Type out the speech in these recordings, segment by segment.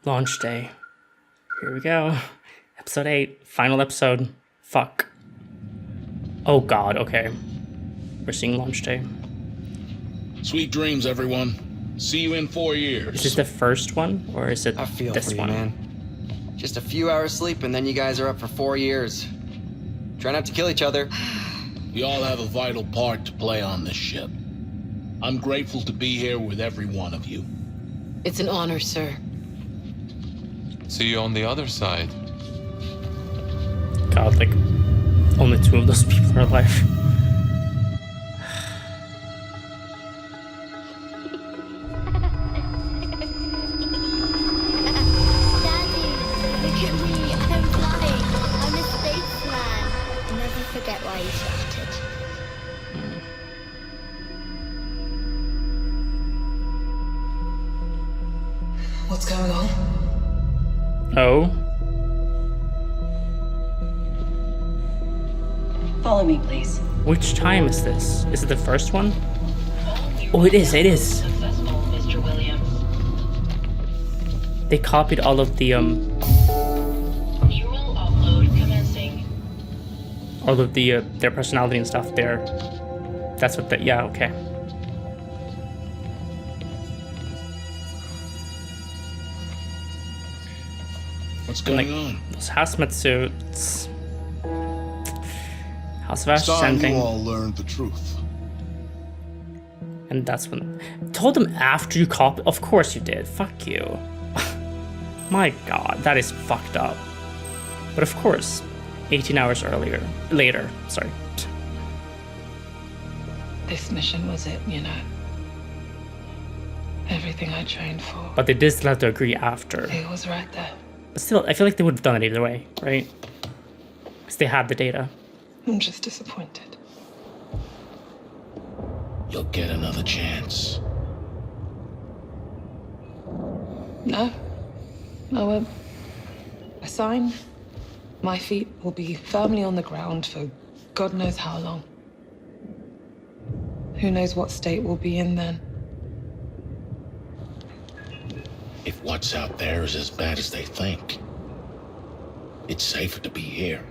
Launch day. Here we go. Episode 8. Final episode. Fuck. Oh god, okay. We're seeing launch day. Sweet dreams, everyone. See you in 4 years. Is this the first one, or is it I feel this for you, one? man. Just a few hours sleep and then you guys are up for 4 years. Try not to kill each other. We all have a vital part to play on this ship. I'm grateful to be here with every one of you. It's an honor, sir. See you on the other side. God, like, only 2 of those people are alive. Daddy, look at me. I'm flying. I'm a spaceman. Never forget why you started. What's going on? Oh? Follow me, please. Which time is this? Is it the first one? Oh, it is, it is. Successful, Mr. Williams. They copied all of the, Neural upload commencing. all of the, their personality and stuff there. That's what the, yeah, okay. What's going on? Those hazmat suits. House of Ash It's time sending. you all learned the truth. And that's when... Told them after you copy... Of course you did. Fuck you. My god, that is fucked up. But of course, 18 hours later, sorry. This mission was it, you know. Everything I trained for. But they did still have to agree after. It was right there. But still, I feel like they would have done it either way, right? Because they had the data. I'm just disappointed. You'll get another chance. No. I won't. I sign. My feet will be firmly on the ground for God knows how long. Who knows what state we'll be in then. If what's out there is as bad as they think, it's safer to be here.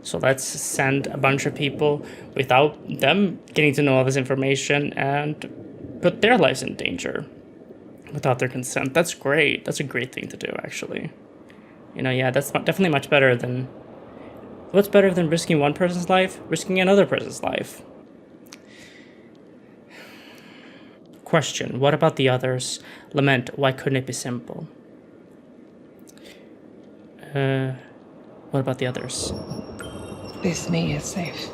So let's send a bunch of people without them getting to know all this information and put their lives in danger without their consent. That's great. That's a great thing to do, actually. You know, yeah, that's definitely much better than... What's better than risking one person's life? Risking another person's life. Question, what about the others? Lament, why couldn't it be simple? What about the others? This me is safe.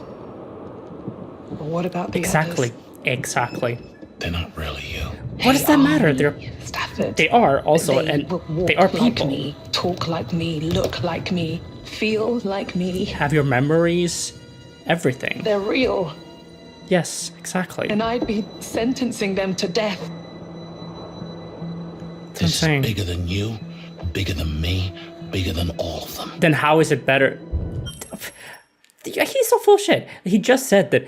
But what about the Exactly, others? exactly. They're not really you. What does that matter? Stafford. They are also, They and walk they are like people. me, talk like me, look like me, feel like me. Have your memories, everything. They're real. Yes, exactly. And I'd be sentencing them to death. That's what I'm This is saying. bigger than you, bigger than me, bigger than all of them. Then how is it better? He's so full of shit. He just said that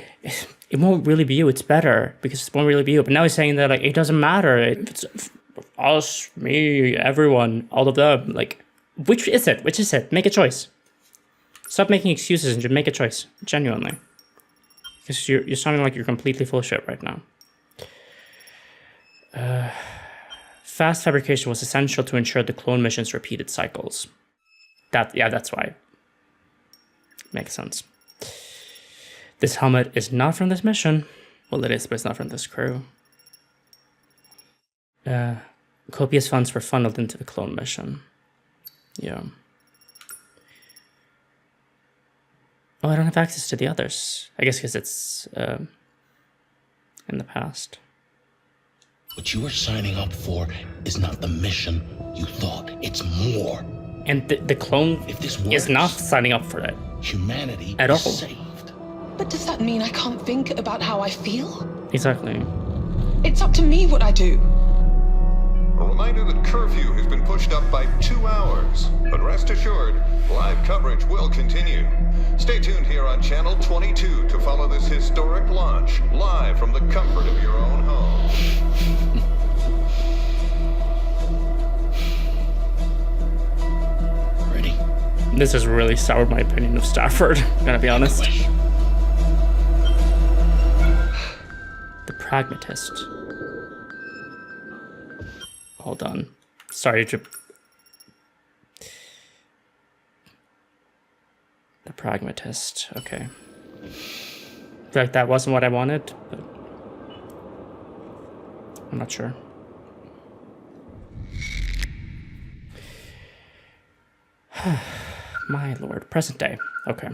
it won't really be you, it's better because it won't really be you. But now he's saying that like it doesn't matter. It's us, me, everyone, all of them. Like, which is it? Which is it? Make a choice. Stop making excuses and just make a choice. Genuinely. Because you're sounding like you're completely full of shit right now. Fast fabrication was essential to ensure the clone mission's repeated cycles. That's why. Makes sense. This helmet is not from this mission. Well, it is, but it's not from this crew. Copious funds were funneled into the clone mission. Yeah. Oh, I don't have access to the others. I guess because it's in the past. What you are signing up for is not the mission you thought. It's more. And the clone If this is works, not signing up for it. humanity At is all. saved. But does that mean I can't think about how I feel? Exactly. It's up to me what I do. A reminder that curfew has been pushed up by 2 hours. But rest assured, live coverage will continue. Stay tuned here on Channel 22 to follow this historic launch live from the comfort of your own home. Ready? This has really soured my opinion of Stafford, I'm gonna be honest. The pragmatist. Hold on. Sorry to... The pragmatist, okay. I feel like that wasn't what I wanted, but... I'm not sure. My lord. Present day. Okay.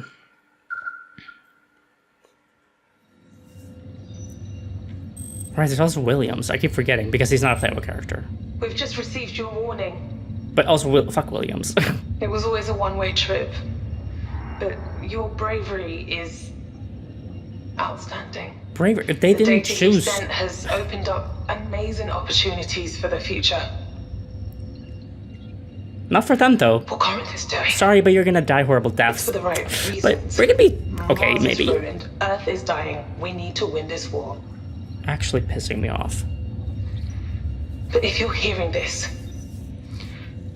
Right, there's also Williams. I keep forgetting because he's not a playable character. We've just received your warning. But also, fuck Williams. It was always a one-way trip. But your bravery is outstanding. Bravery. If they The didn't data you choose... sent has opened up amazing opportunities for the future. Not for them, though. What Corinth is doing. Sorry, but you're gonna die horrible It's deaths. for the right reasons. But we're gonna be... Okay, Mars maybe. is ruined. Earth is dying. We need to win this war. Actually pissing me off. But if you're hearing this,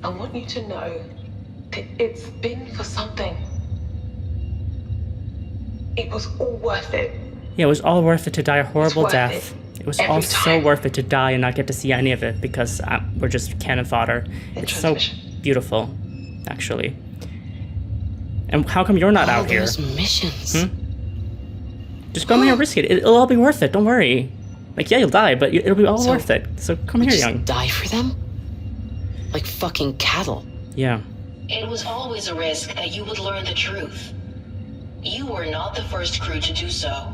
I want you to know that it's been for something. It was all worth it. Yeah, it was all worth it to die a horrible worth death. It was all Every so time. worth it to die and not get to see any of it because we're just cannon fodder. It's so beautiful, actually. And how come you're not All out here? those missions. Just come here and risk it. It'll all be worth it. Don't worry. Like, yeah, you'll die, but it'll be all So, worth it. So come here, Just young. die for them? Like fucking cattle. Yeah. It was always a risk that you would learn the truth. You were not the first crew to do so.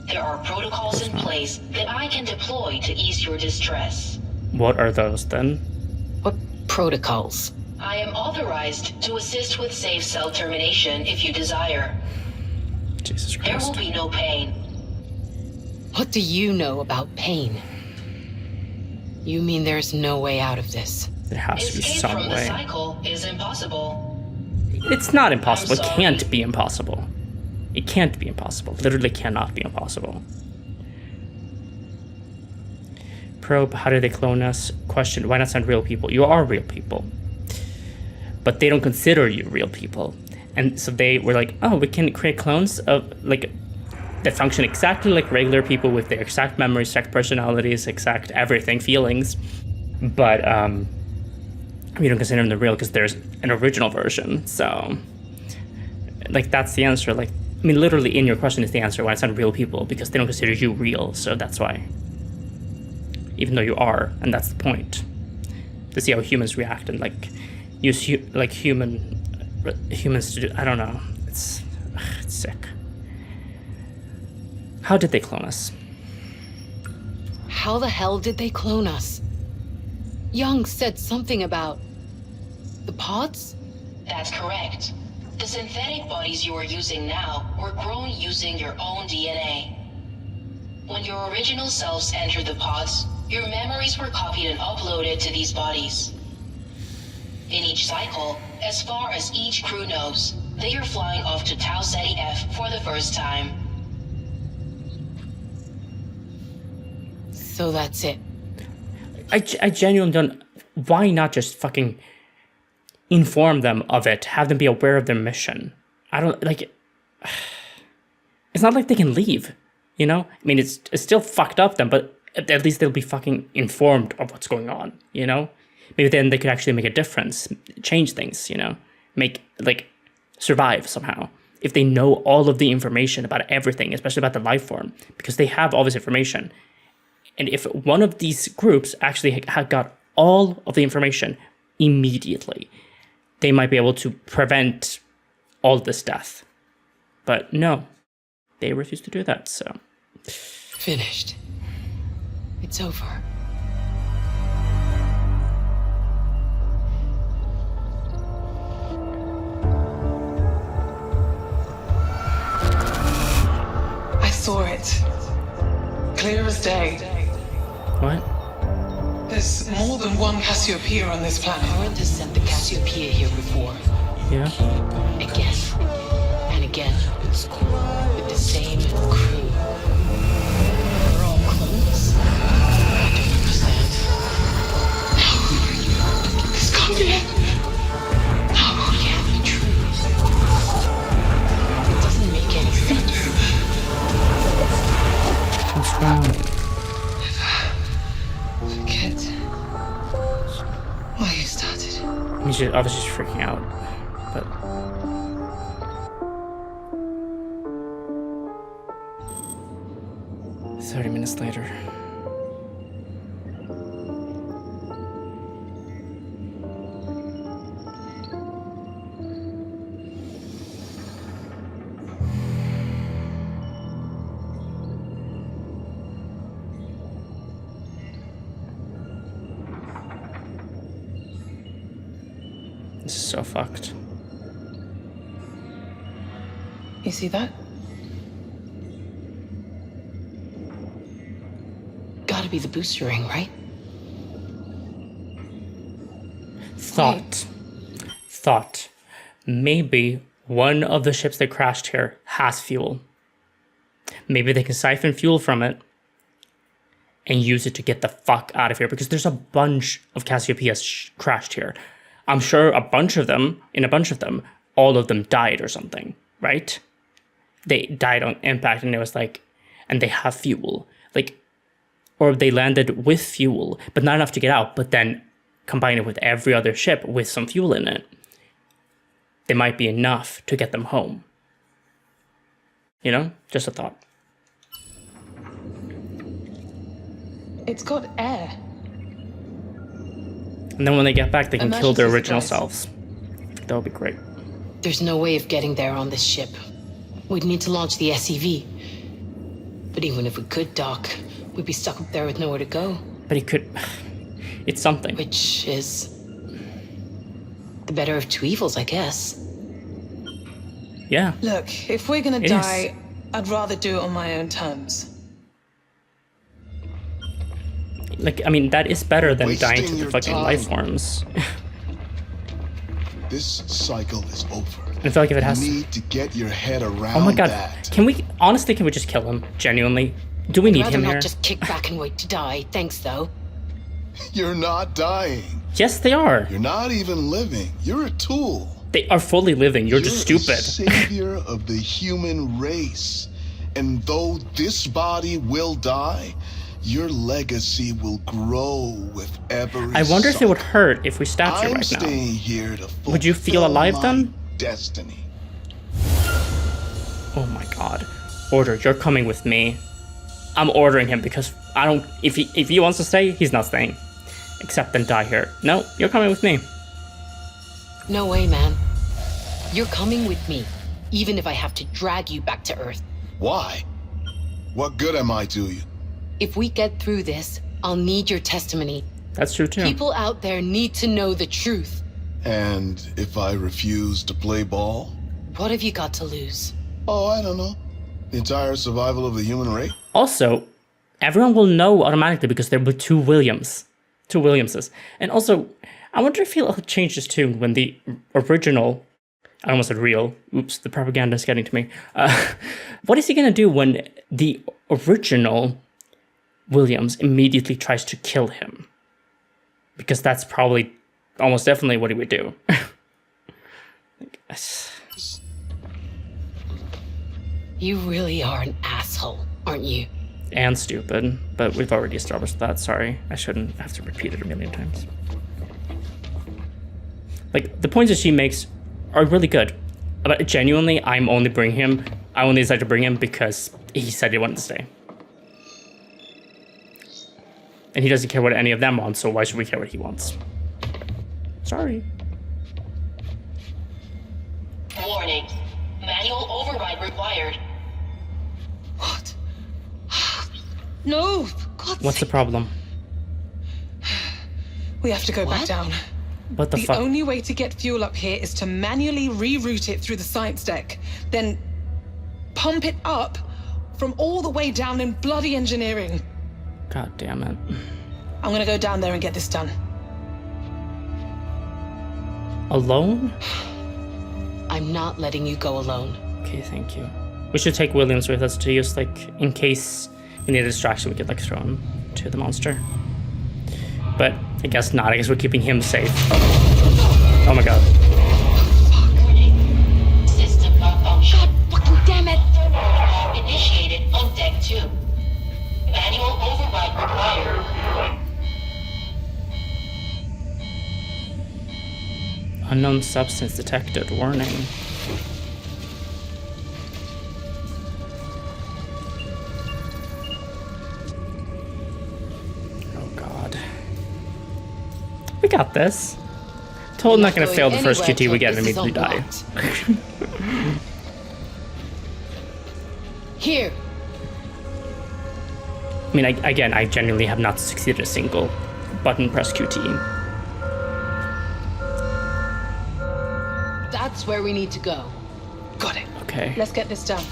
There are protocols in place that I can deploy to ease your distress. What are those then? What protocols? I am authorized to assist with safe cell termination if you desire. Jesus There will Christ. be no pain. What do you know about pain? You mean there's no way out of this? There has to be Escape some from the way. cycle is impossible. It's not impossible. It I'm sorry. can't be impossible. It can't be impossible. Literally cannot be impossible. Probe, how did they clone us? Question, why not send real people? You are real people. But they don't consider you real people. And so they were like, oh, we can create clones of, like, that function exactly like regular people with their exact memories, exact personalities, exact everything, feelings. But, we don't consider them the real because there's an original version. So, like, that's the answer. Like, I mean, literally in your question is the answer why it's not real people, because they don't consider you real. So that's why. Even though you are, and that's the point. To see how humans react and, like, use humans to do, I don't know. It's sick. How did they clone us? How the hell did they clone us? Young said something about the pods? That's correct. The synthetic bodies you are using now were grown using your own DNA. When your original selves entered the pods, your memories were copied and uploaded to these bodies. In each cycle, as far as each crew knows, they are flying off to Tau Ceti F for the first time. So that's it. I genuinely don't... Why not just fucking inform them of it? Have them be aware of their mission? I don't... Like... It's not like they can leave, you know? I mean, it's still fucked up them, but at least they'll be fucking informed of what's going on, you know? Maybe then they could actually make a difference, change things, you know? Make, like, survive somehow. If they know all of the information about everything, especially about the life form, because they have all this information. And if one of these groups actually had got all of the information immediately, they might be able to prevent all this death. But no, they refuse to do that, so. Finished. It's over. I saw it. Clear as day. What? There's more than one Cassiopeia on this planet. Corinth has sent the Cassiopeia here before. Yeah? Again. And again. With the same crew. Forget why you started. He's just, obviously just freaking out. But... "30 minutes later." This is so fucked. You see that? Gotta be the booster ring, right? Thought. Maybe one of the ships that crashed here has fuel. Maybe they can siphon fuel from it and use it to get the fuck out of here, because there's a bunch of Cassiopeias crashed here. I'm sure a bunch of them, all of them died or something, right? They died on impact, and it was like, and they have fuel. Like, or they landed with fuel, but not enough to get out, but then combine it with every other ship with some fuel in it. They might be enough to get them home. You know? Just a thought. It's got air. And then when they get back, they can kill their Emergency original supplies. selves. That would be great. There's no way of getting there on this ship. We'd need to launch the SEV. But even if we could dock, we'd be stuck up there with nowhere to go. But he could... It's something. Which is... the better of two evils, I guess. Yeah. Look, if we're gonna It die, I'd rather do it on my own terms. Like, I mean, that is better than dying to Wasting the your fucking time. life forms. This cycle is over. I feel like if it has... You need to get your head around Oh my god. that. Can we just kill him? Genuinely? Do we need Rather him not here? just kick back and wait to die. Thanks, though. You're not dying. Yes, they are. You're not even living. You're a tool. They are fully living. You're just a stupid. savior of the human race. And though this body will die, your legacy will grow with every I wonder if it would cycle. hurt if we stabbed you I'm right now. staying here to Would you feel fulfill alive my then? Destiny. Oh my god. Order, you're coming with me. I'm ordering him because I don't... If he wants to stay, he's not staying. Except then die here. No, you're coming with me. No way, man. You're coming with me, even if I have to drag you back to Earth. Why? What good am I to you? If we get through this, I'll need your testimony. That's true too. People out there need to know the truth. And if I refuse to play ball? What have you got to lose? Oh, I don't know. The entire survival of the human race? Also, everyone will know automatically because there were two Williamses. And also, I wonder if he'll change his tune when the original... I almost said real. Oops, the propaganda is getting to me. What is he going to do when the original Williams immediately tries to kill him? Because that's probably almost definitely what he would do. You really are an asshole, aren't you? And stupid, but we've already established that. Sorry, I shouldn't have to repeat it a million times. Like, the points that she makes are really good, but genuinely, I only decided to bring him because he said he wanted to stay. And he doesn't care what any of them want, so why should we care what he wants? Sorry. Warning. Manual override required. What? No! For God's What's the sake. problem? We have to go back What? down. What the The fuck? only way to get fuel up here is to manually reroute it through the science deck, then pump it up from all the way down in bloody engineering. God damn it. I'm gonna go down there and get this done. Alone? I'm not letting you go alone. Okay, thank you. We should take Williams with us to use, like, in case we need a distraction, we could, like, throw him to the monster. But I guess not. I guess we're keeping him safe. Oh my god. Warning. System malfunction. God fucking damn it! Initiated on deck 2. Unknown substance detected. Warning. Oh god. We got this. Totally not gonna fail the first QT we get and immediately die. Here. I mean, again, I genuinely have not succeeded a single button press QT. That's where we need to go. Got it. Okay. Let's get this done.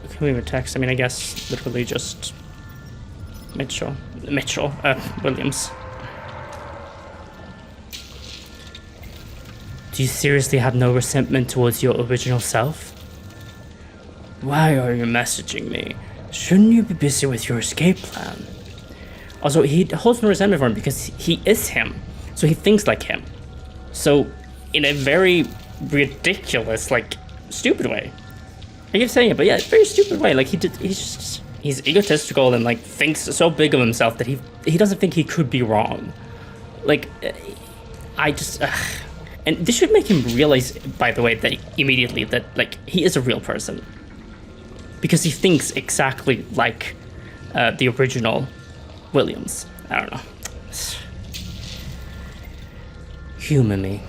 Can we leave a text? I mean, I guess literally just Williams. Do you seriously have no resentment towards your original self? Why are you messaging me? Shouldn't you be busy with your escape plan? Also, he holds no resentment for him because he is him. So he thinks like him. So, in a very ridiculous, like, stupid way. I keep saying it, but yeah, very stupid way. Like, he's egotistical and, like, thinks so big of himself that he doesn't think he could be wrong. Like, And this should make him realize, by the way, that immediately that, like, he is a real person. Because he thinks exactly like the original Williams. I don't know. Humor me.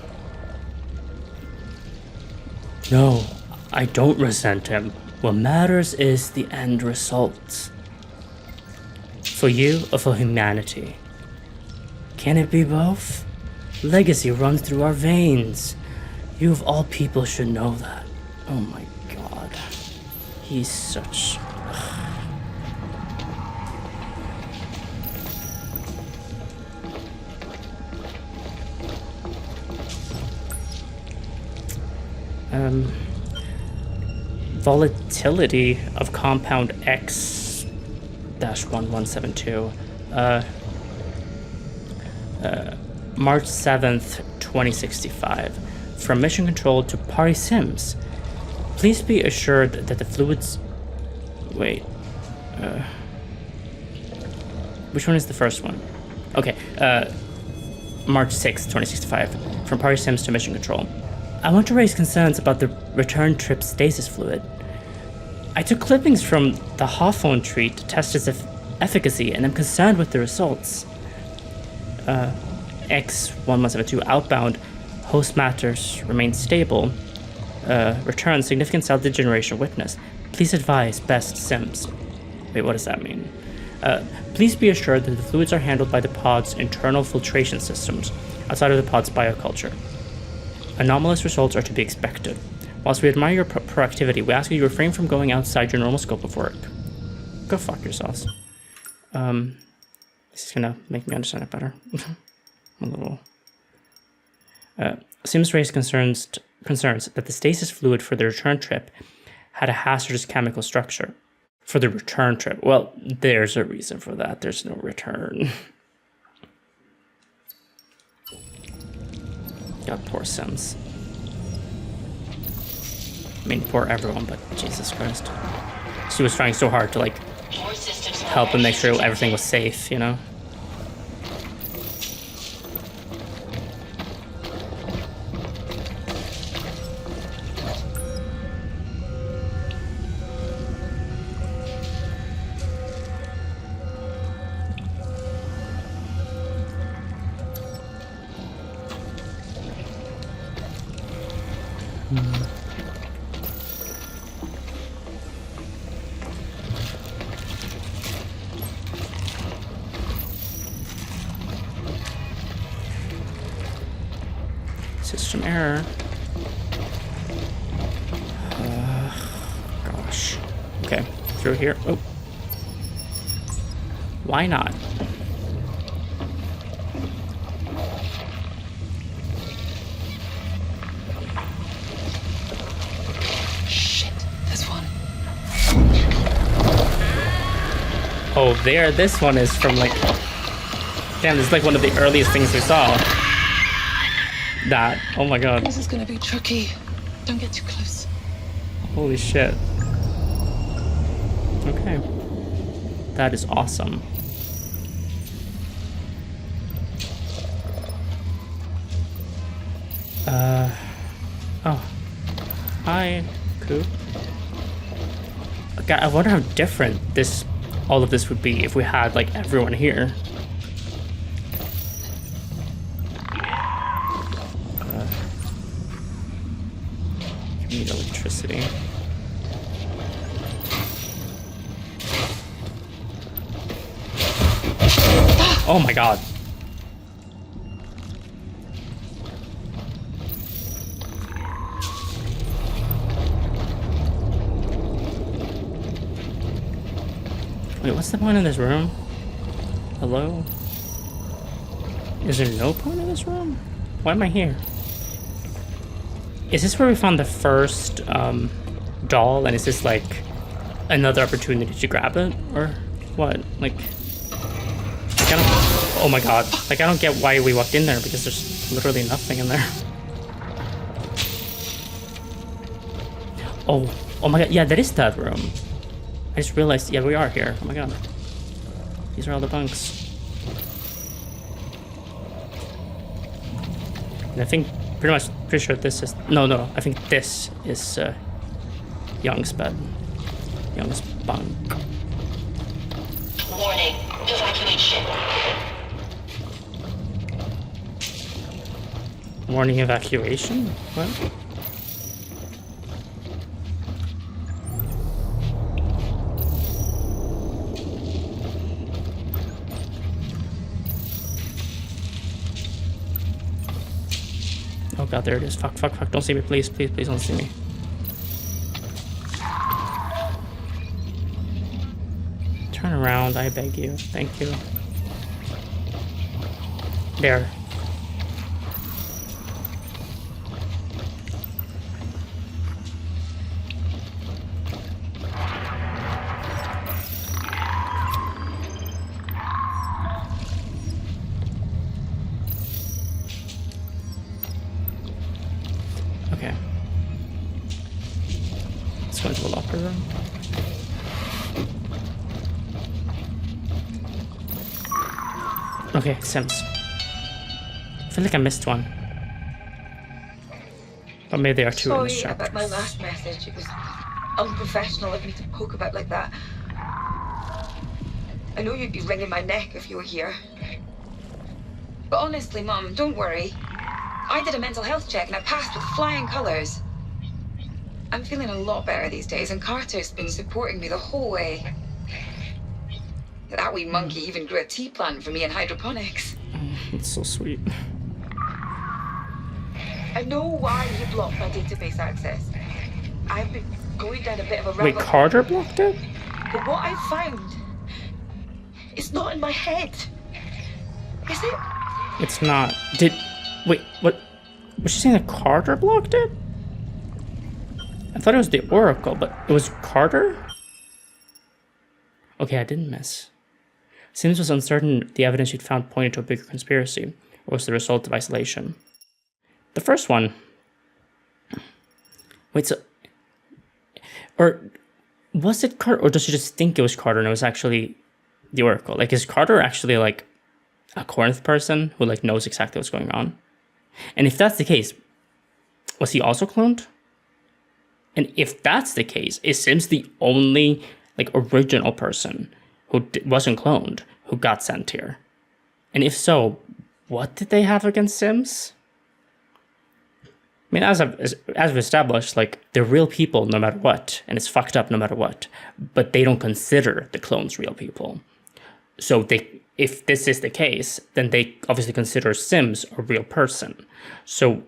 No, I don't resent him. What matters is the end result. For you or for humanity? Can it be both? Legacy runs through our veins. You of all people should know that. Oh my god. He's such... Volatility of compound X-1172. March 7th, 2065. From Mission Control to Party Sims. Please be assured that the fluids... Wait. Which one is the first one? Okay. March 6th, 2065. From Party Sims to Mission Control. I want to raise concerns about the return trip stasis fluid. I took clippings from the Hawthorne tree to test its efficacy, and I'm concerned with the results. X1172 outbound, host matters remain stable. Return significant cell degeneration witnessed. Please advise best Sims. Wait, what does that mean? Please be assured that the fluids are handled by the pod's internal filtration systems, outside of the pod's bioculture. Anomalous results are to be expected. Whilst we admire your proactivity, we ask you to refrain from going outside your normal scope of work. Go fuck yourselves. This is gonna make me understand it better. A little. Sims raised concerns that the stasis fluid for the return trip had a hazardous chemical structure. For the return trip. Well, there's a reason for that. There's no return. God, poor Sims. I mean, poor everyone, but Jesus Christ. She was trying so hard to, like, help and make sure everything was safe, you know? System error. Gosh. Okay, through here. Oh. Why not? Shit, there's one. Oh, there. This one is from, like... Damn, this is like one of the earliest things we saw. That. Oh my god. This is gonna be tricky. Don't get too close. Holy shit. Okay. That is awesome. Oh. Hi, Coop. God, I wonder how different all of this would be if we had, like, everyone here. You need electricity. Oh my god. Wait, what's the point of this room? Hello? Is there no point in this room? Why am I here? Is this where we found the first doll, and is this like another opportunity to grab it? Or what? Like I don't, oh my god. Like, I don't get why we walked in there, because there's literally nothing in there. Oh my god, yeah, that is that room. I just realized, yeah, we are here. Oh my god. These are all the bunks. And I think, pretty sure this is, no, I think this is Young's bed. Young's bunk. Warning, evacuate ship. Warning evacuation? What? Oh god, there it is. Fuck, don't see me, please don't see me. Turn around, I beg you. Thank you. There. Okay. Let's go into the locker room. Okay, Sims. I feel like I missed one. But maybe there are two in this Sorry chapter. about my last message. It was unprofessional of me to poke about like that. I know you'd be wringing my neck if you were here. But honestly, Mum, don't worry. I did a mental health check and I passed with flying colours. I'm feeling a lot better these days, and Carter's been supporting me the whole way. That wee monkey even grew a tea plant for me in hydroponics. That's so sweet. I know why you blocked my database access. I've been going down a bit of a rabbit Wait, Carter blocked it? But what I found is not in my head. Is it? It's not. Wait, what? Was she saying that Carter blocked it? I thought it was the Oracle, but it was Carter? Okay, I didn't miss. Sims was uncertain the evidence she'd found pointed to a bigger conspiracy, or was the result of isolation. The first one... Wait, so... Or was it Carter, or does she just think it was Carter and it was actually the Oracle? Like, is Carter actually, like, a Corinth person who, like, knows exactly what's going on? And if that's the case, was he also cloned? And if that's the case, is Sims the only, like, original person who wasn't cloned who got sent here? And if so, what did they have against Sims? I mean, as we've established, like, they're real people no matter what, and it's fucked up no matter what, but they don't consider the clones real people. So if this is the case, then they obviously consider Sims a real person. So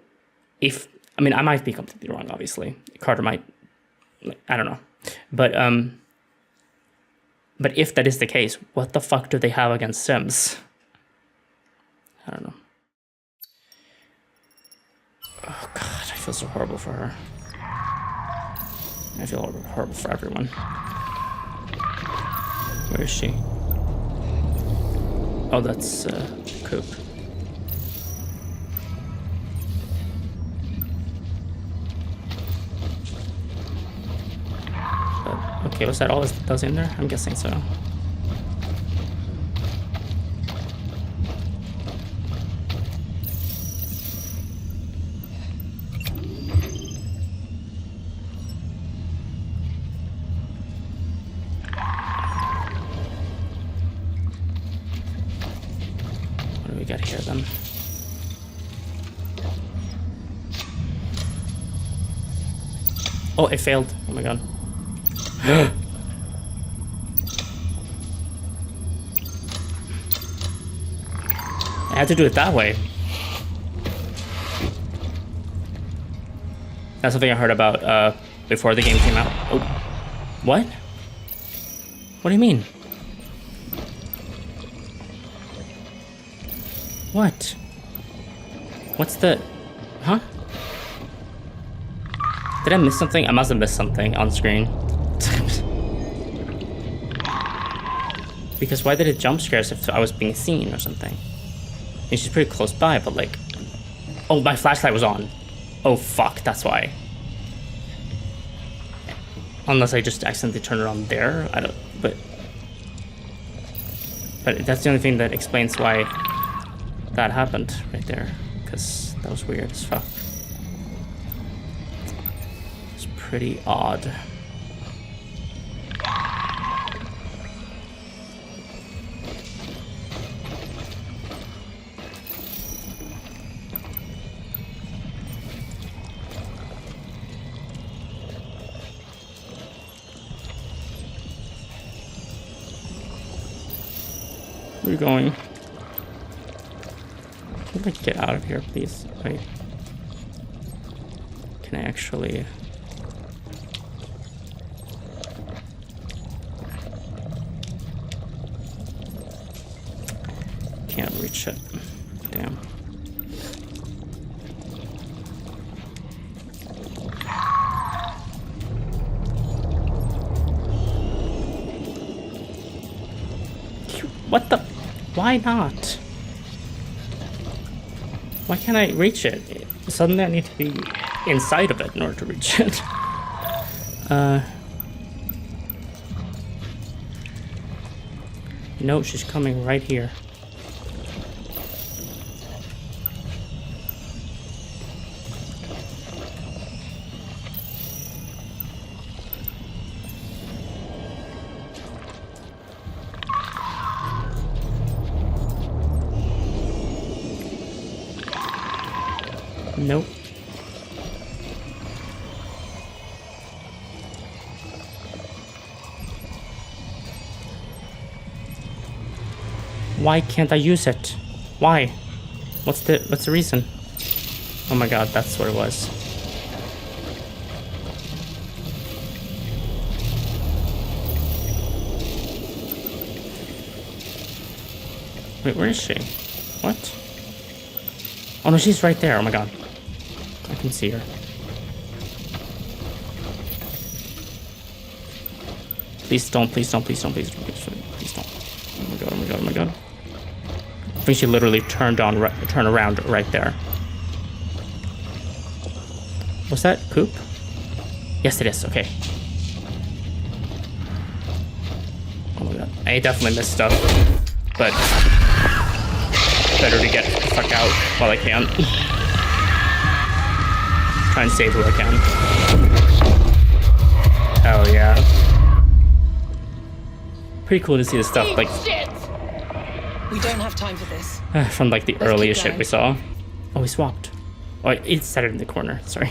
I mean, I might be completely wrong, obviously. Carter might, I don't know. But if that is the case, what the fuck do they have against Sims? I don't know. Oh god, I feel so horrible for her. I feel horrible for everyone. Where is she? Oh, that's Coop. Okay, was that all that was in there? I'm guessing so. hear them. Oh, it failed. Oh my god. I had to do it that way. That's something I heard about before the game came out. Oh, what? What do you mean? What? What's the... Huh? Did I miss something? I must have missed something on screen. Because why did it jump scare us if I was being seen or something? I mean, she's pretty close by, but like... Oh, my flashlight was on. Oh, fuck, that's why. Unless I just accidentally turned it on there. I don't... But that's the only thing that explains why that happened right there. Because that was weird as fuck. It's pretty odd. Where are you going? Can I get out of here, please? Wait. Can I actually... Can't reach it. Damn. What the? Why not? Why can't I reach it? Suddenly I need to be inside of it in order to reach it. No, she's coming right here. Nope. Why can't I use it? Why? What's the reason? Oh my god, that's what it was. Wait, where is she? What? Oh no, she's right there. Oh my god. I can see her. Please don't, please don't, please don't, please don't, please don't. Oh my god, oh my god, oh my god. I think she literally turned around right there. Was that poop? Yes, it is. Okay. Oh my god. I definitely missed stuff. But better to get the fuck out while I can. Try and save who I can. Hell yeah. Pretty cool to see this stuff like We don't have time for this. from like the earliest shit we saw. Oh, we swapped. Oh, it set it in the corner. Sorry.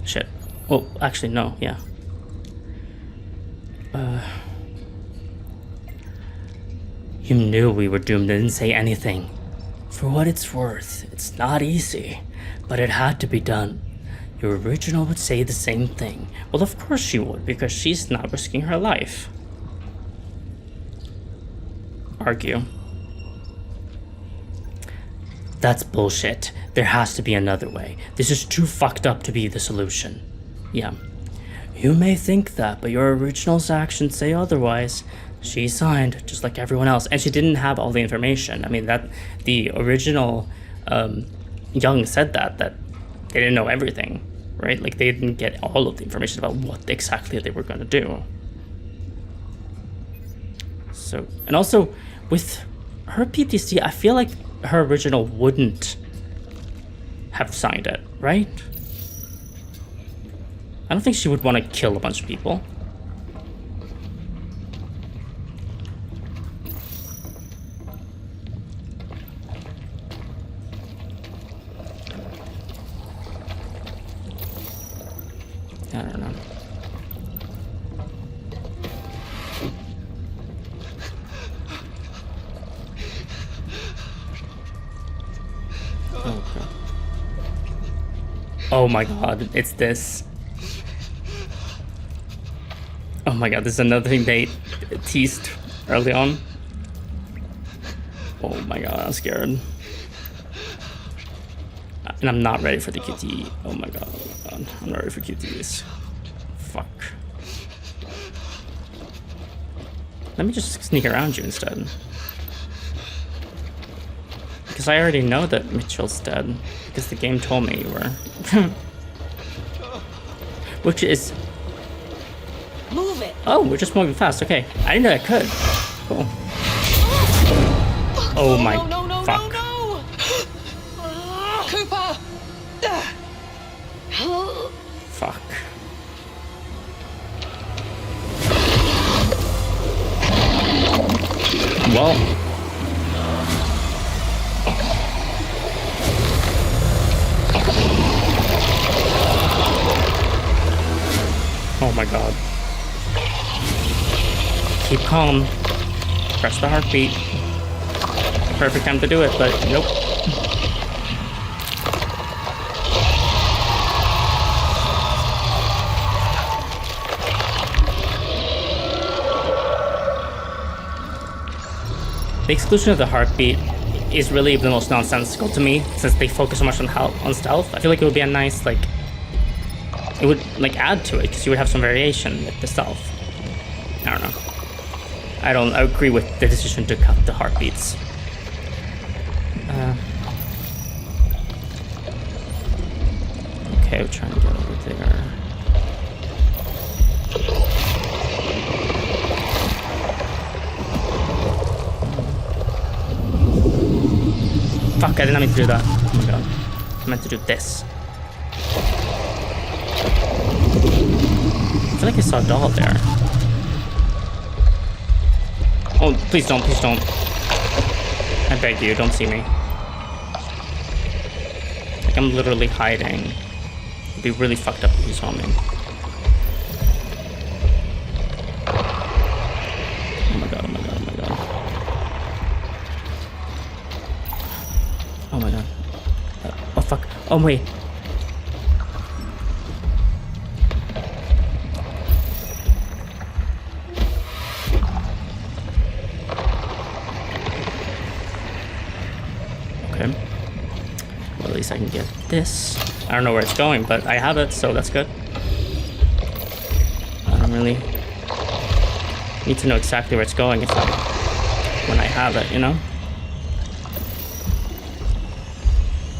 Shit. Oh, actually no. Yeah. You knew we were doomed and didn't say anything. For what it's worth, it's not easy, but it had to be done. Your original would say the same thing. Well, of course she would, because she's not risking her life. Argue. That's bullshit. There has to be another way. This is too fucked up to be the solution. Yeah. You may think that, but your original's actions say otherwise. She signed, just like everyone else, and she didn't have all the information. I mean, that the original Young said that they didn't know everything, right? Like, they didn't get all of the information about what exactly they were going to do. So, and also, with her PTSD, I feel like her original wouldn't have signed it, right? I don't think she would want to kill a bunch of people. I don't know. Oh, God. Oh my God, it's this. Oh my God, this is another thing they teased early on. Oh my God, I'm scared. And I'm not ready for the QTE. Oh my God, I'm not ready for QTEs. Fuck. Let me just sneak around you instead. Because I already know that Mitchell's dead. Because the game told me you were. Which is... Move it! Oh, we're just moving fast. Okay. I didn't know I could. Cool. Oh my... Fuck. Cooper! Fuck. Well... Oh my God. Keep calm. Press the heartbeat. Perfect time to do it, but nope. The exclusion of the heartbeat is really the most nonsensical to me, since they focus so much on stealth. I feel like it would be a nice, like... It would, like, add to it, because you would have some variation with the stealth. I don't know. I agree with the decision to cut the heartbeats. Okay, we're trying to get over there. Fuck, I didn't mean to do that. Oh my God. I meant to do this. I feel like I saw a doll there. Oh, please don't, please don't. I beg you, don't see me. Like, I'm literally hiding. It'd be really fucked up if you saw me. Oh my God, oh my God, oh my God. Oh my God. Oh fuck. Oh wait. Okay. Well, at least I can get this. I don't know where it's going, but I have it, so that's good. I don't really need to know exactly where it's going when I have it, you know?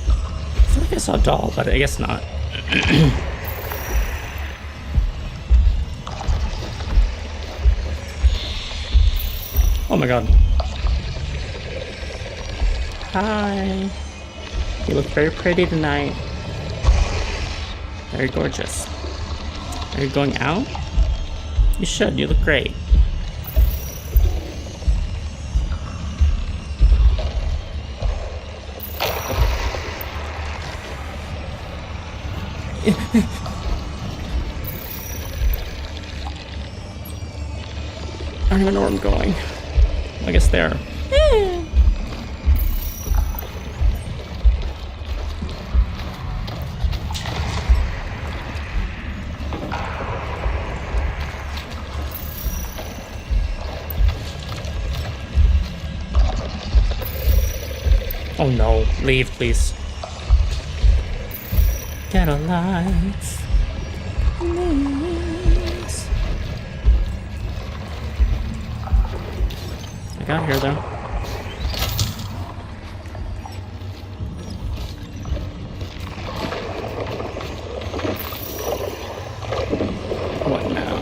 I feel like I saw a doll, but I guess not. Oh my God. Hi. You look very pretty tonight. Very gorgeous. Are you going out? You should. You look great. I don't even know where I'm going. I guess there. Oh no, leave please. Get alive. Please. I got here though. What now?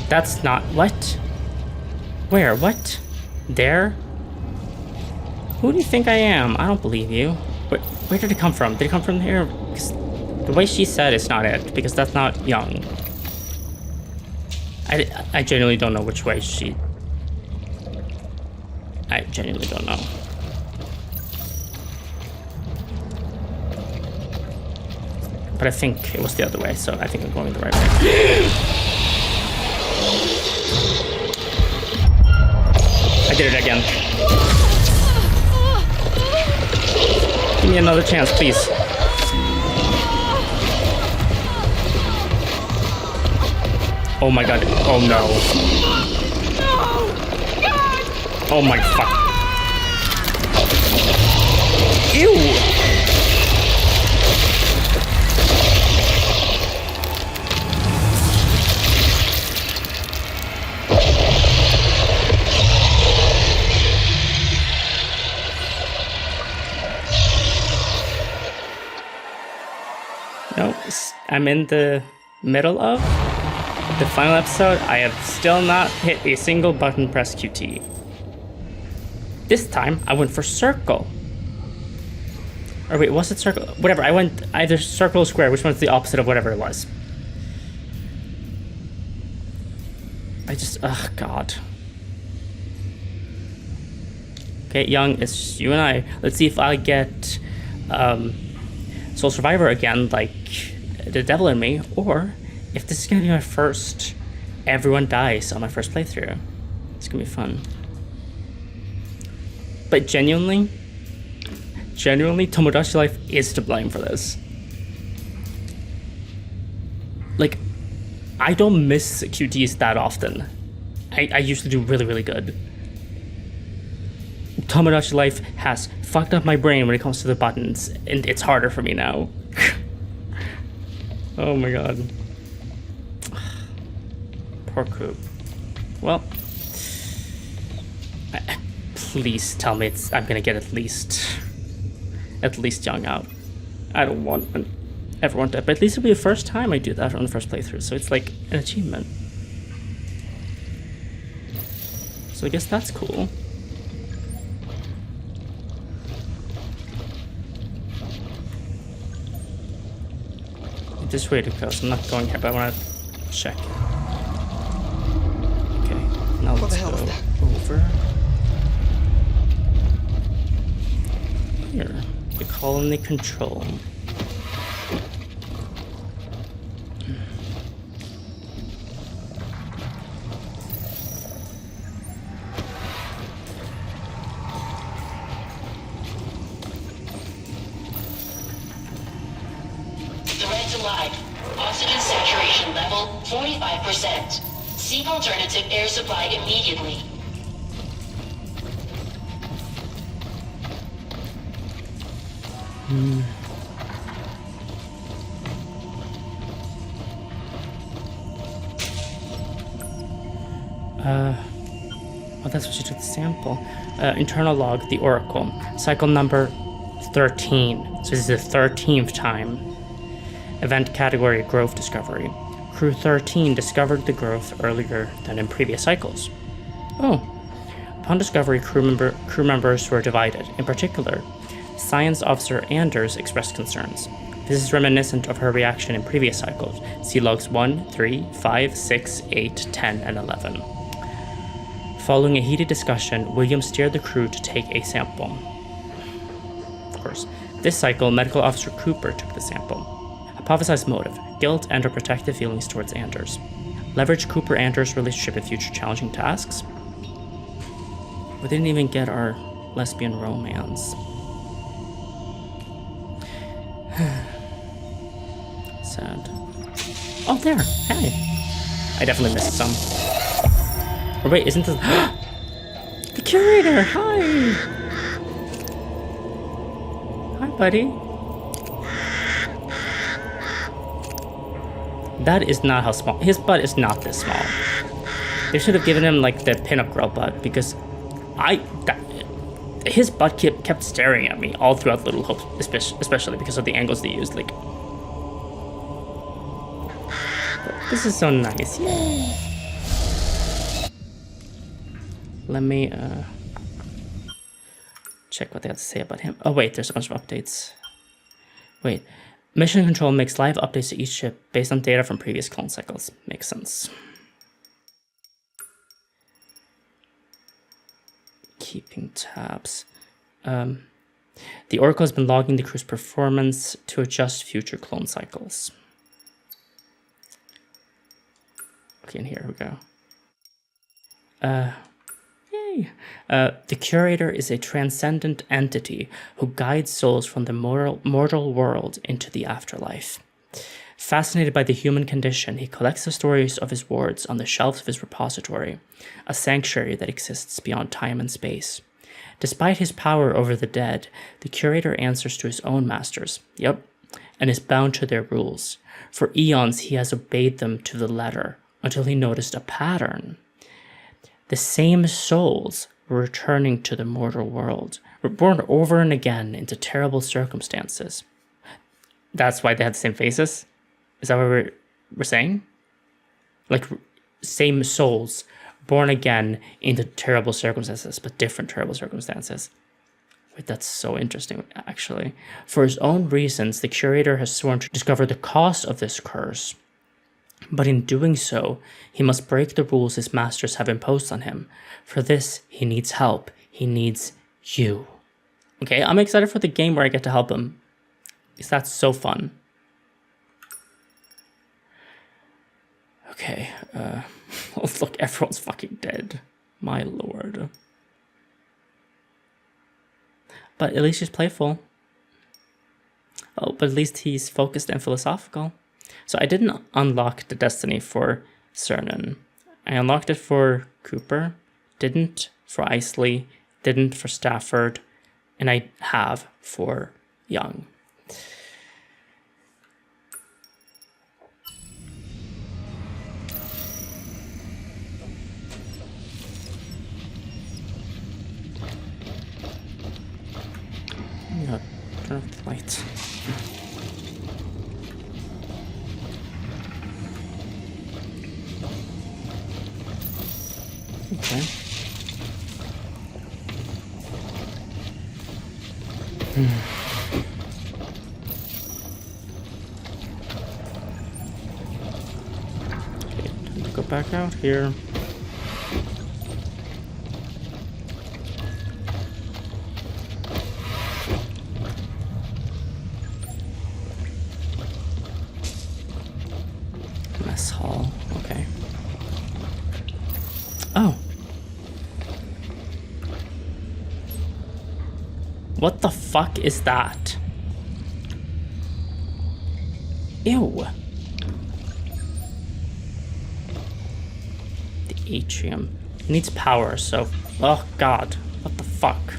That's not... What? Where? What? There? Who do you think I am? I don't believe you. Where did it come from? Did it come from here? The way she said it's not it, because that's not young. I genuinely don't know which way she... I genuinely don't know. But I think it was the other way, so I think I'm going the right way. I did it again. Give me another chance, please. Oh my god. Oh no. Oh my fuck. Ew! No, I'm in the middle of the final episode. I have still not hit a single button press QT. This time, I went for circle. Or wait, was it circle? Whatever, I went either circle or square, which one's the opposite of whatever it was. Ugh, God. Okay, Young, it's you and I. Let's see if I get Soul Survivor again, like the devil in me, or if this is gonna be my first everyone dies on my first playthrough. It's gonna be fun. But genuinely, Tomodachi Life is to blame for this. Like, I don't miss QTs that often. I usually do really, really good. Tomodachi Life has fucked up my brain when it comes to the buttons, and it's harder for me now. Oh my god. Poor Coop. Well, please tell me I'm gonna get at least Young out. I don't want everyone to, but at least it'll be the first time I do that on the first playthrough, so it's like an achievement. So I guess that's cool. This way to go, so I'm not going here, but I want to check. Okay, now let's go over here. The colony control. Oxygen saturation level 45%. Seek alternative air supply immediately. Oh, that's what you took the sample. Internal log, the Oracle. Cycle number 13. So this is the 13th time. Event category, growth discovery. Crew 13 discovered the growth earlier than in previous cycles. Oh. Upon discovery, crew members were divided. In particular, Science Officer Anders expressed concerns. This is reminiscent of her reaction in previous cycles. See logs 1, 3, 5, 6, 8, 10, and 11. Following a heated discussion, William steered the crew to take a sample. Of course. This cycle, Medical Officer Cooper took the sample. Hypothesized motive, guilt and/or protective feelings towards Anders. Leverage Cooper-Anders relationship in future challenging tasks. We didn't even get our lesbian romance. Sad. Oh, there! Hey! I definitely missed some. Or wait, isn't this... The curator! Hi! Hi, buddy. That is not how small. His butt is not this small. They should have given him like the pinup girl butt, because his butt kept staring at me all throughout Little Hope, especially because of the angles they used. Like, this is so nice. Yay! Let me check what they have to say about him. Oh wait, there's a bunch of updates. Wait. Mission control makes live updates to each ship based on data from previous clone cycles. Makes sense. Keeping tabs. The Oracle has been logging the crew's performance to adjust future clone cycles. Okay, and here we go. Yay! The Curator is a transcendent entity who guides souls from the mortal world into the afterlife. Fascinated by the human condition, he collects the stories of his wards on the shelves of his repository, a sanctuary that exists beyond time and space. Despite his power over the dead, the Curator answers to his own masters, and is bound to their rules. For eons he has obeyed them to the letter, until he noticed a pattern. The same souls were returning to the mortal world, were born over and again into terrible circumstances. That's why they had the same faces? Is that what we're saying? Like, same souls, born again into terrible circumstances, but different terrible circumstances. Wait, that's so interesting, actually. For his own reasons, the Curator has sworn to discover the cause of this curse. But in doing so, he must break the rules his masters have imposed on him. For this, he needs help. He needs you. Okay, I'm excited for the game where I get to help him. Because that's so fun. Okay, oh look, everyone's fucking dead. My lord. But at least he's playful. Oh, but at least he's focused and philosophical. So I didn't unlock the destiny for Cernan. I unlocked it for Cooper, didn't for Isley, didn't for Stafford, and I have for Young. Yeah, turn off the lights. Okay. Okay, time to go back out here. Mess hall, okay. Oh. What the fuck is that? Ew. The atrium. It needs power, so... Oh god. What the fuck?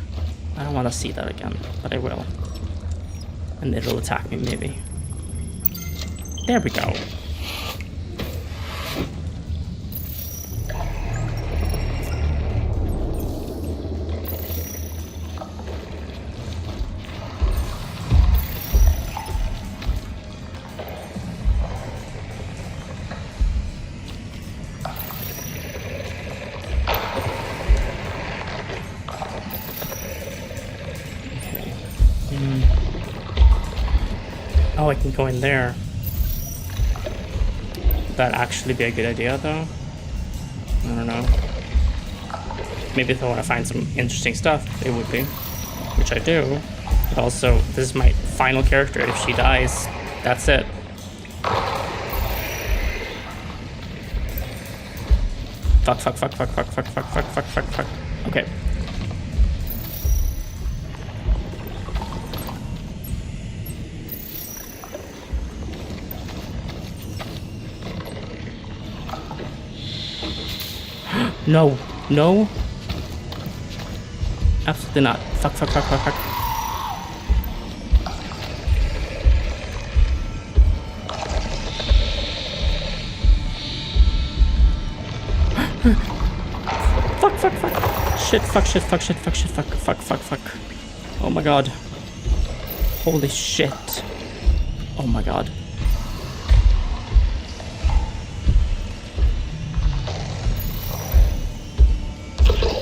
I don't want to see that again, but I will. And it'll attack me, maybe. There we go. Oh, I can go in there. Would that actually be a good idea, though? I don't know. Maybe if I want to find some interesting stuff, it would be. Which I do. But also, this is my final character. If she dies, that's it. Fuck. Okay. No. No. Absolutely not. Fuck. Fuck. Oh my god. Holy shit. Oh my god.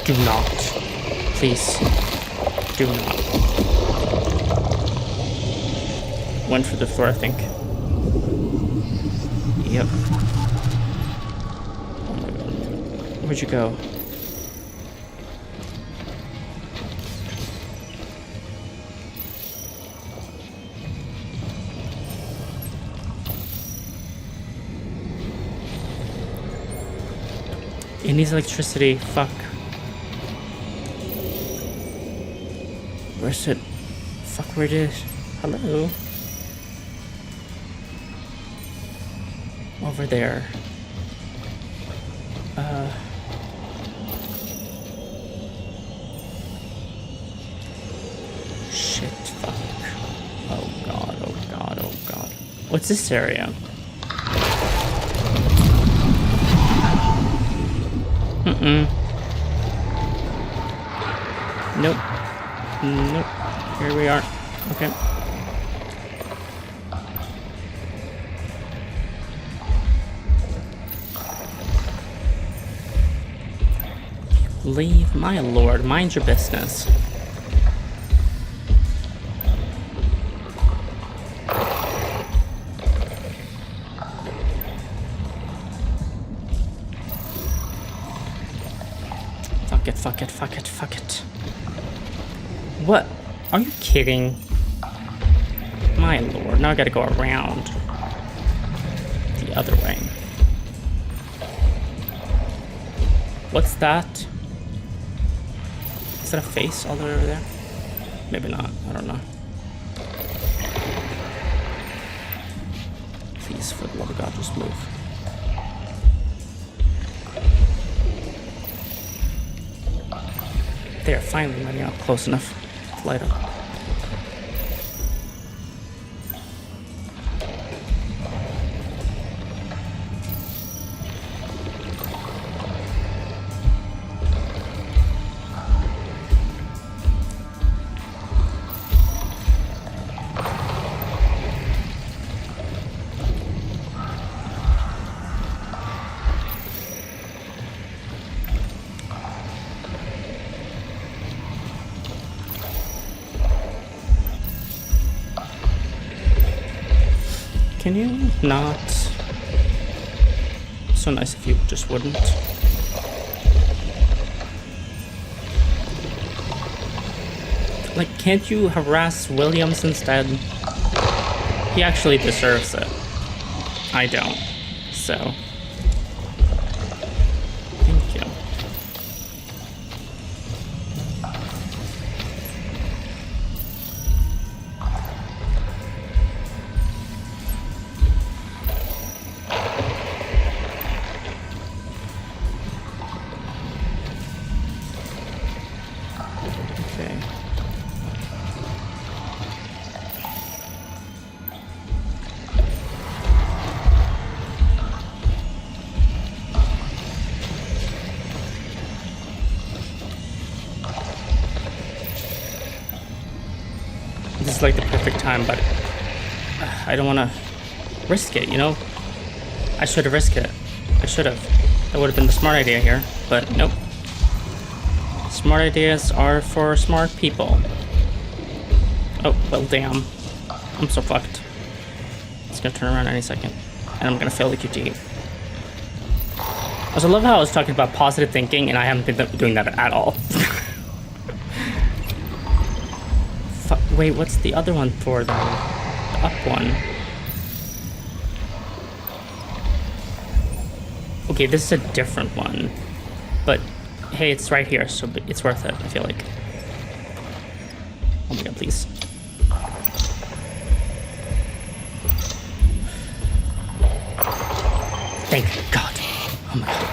Do not. Please. Do not. went for the floor, I think. Yep. Oh my god. Where'd you go? It needs electricity. Fuck. Where's it? Fuck, where it is? Hello? Over there. Shit, fuck. Oh god, oh god, oh god. What's this area? Nope. Nope. Here we are. Okay. Leave, my lord. Mind your business. Fuck it, fuck it, fuck it, fuck it. What? Are you kidding? My lord, now I gotta go around the other way. What's that? Is that a face all the way over there? Maybe not, I don't know. Please, for the love of God, just move. There, finally, maybe not close enough to light up. Can you not? So nice if you just wouldn't. Like, can't you harass Williams instead? He actually deserves it. I don't. So. Thank you. This is like the perfect time, but I don't want to risk it, you know? I should have risked it. I should have. That would have been the smart idea here, but nope. Smart ideas are for smart people. Oh, well, damn. I'm so fucked. It's gonna turn around any second, and I'm gonna fail the QT. Also, I love how I was talking about positive thinking, and I haven't been doing that at all. Wait, what's the other one for then? The up one. Okay, this is a different one. But, hey, it's right here, so it's worth it, I feel like. Oh my god, please. Thank God. Oh my god.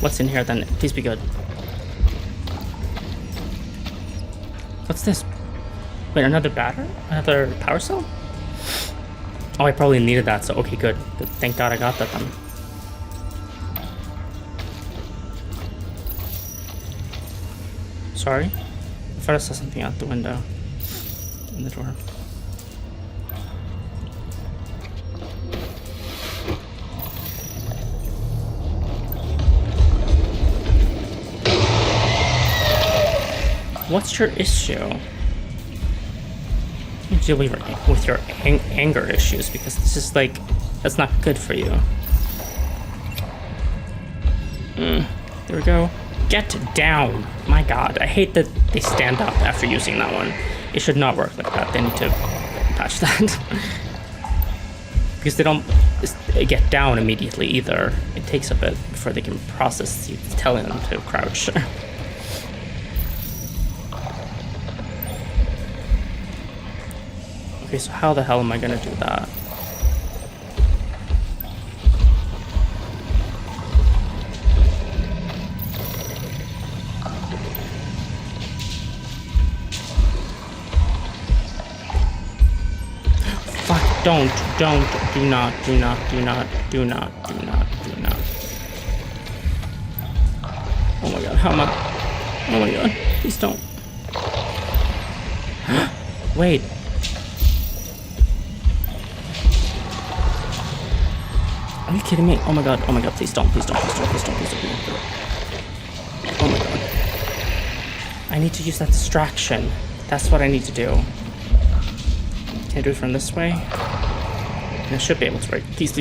What's in here then? Please be good. What's this? Wait, another battery? Another power cell? Oh, I probably needed that, so okay, good. Thank God I got that then. Sorry? I thought I saw something out the window. In the door. What's your issue? deal with your anger issues, because this is like, that's not good for you. There we go. Get down. My god, I hate that they stand up after using that one. It should not work like that. They need to patch that. Because they don't get down immediately either. It takes a bit before they can process you telling them to crouch. Okay, so how the hell am I gonna do that? Fuck, do not. Oh my god, how am I? Oh my god, please don't. Wait. Are you kidding me? Oh my god, please don't. Oh my god. I need to use that distraction. That's what I need to do. Can I do it from this way? I should be able to, right? Please.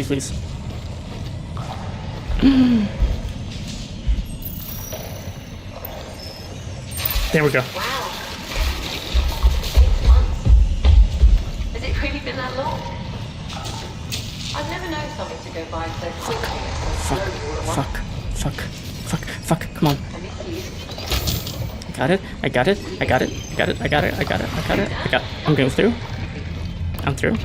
There we go. Wow. 8 months. Has it really been that long? I've never known something to go by so quickly. Fuck, come on. I got it. I'm going through. I'm through.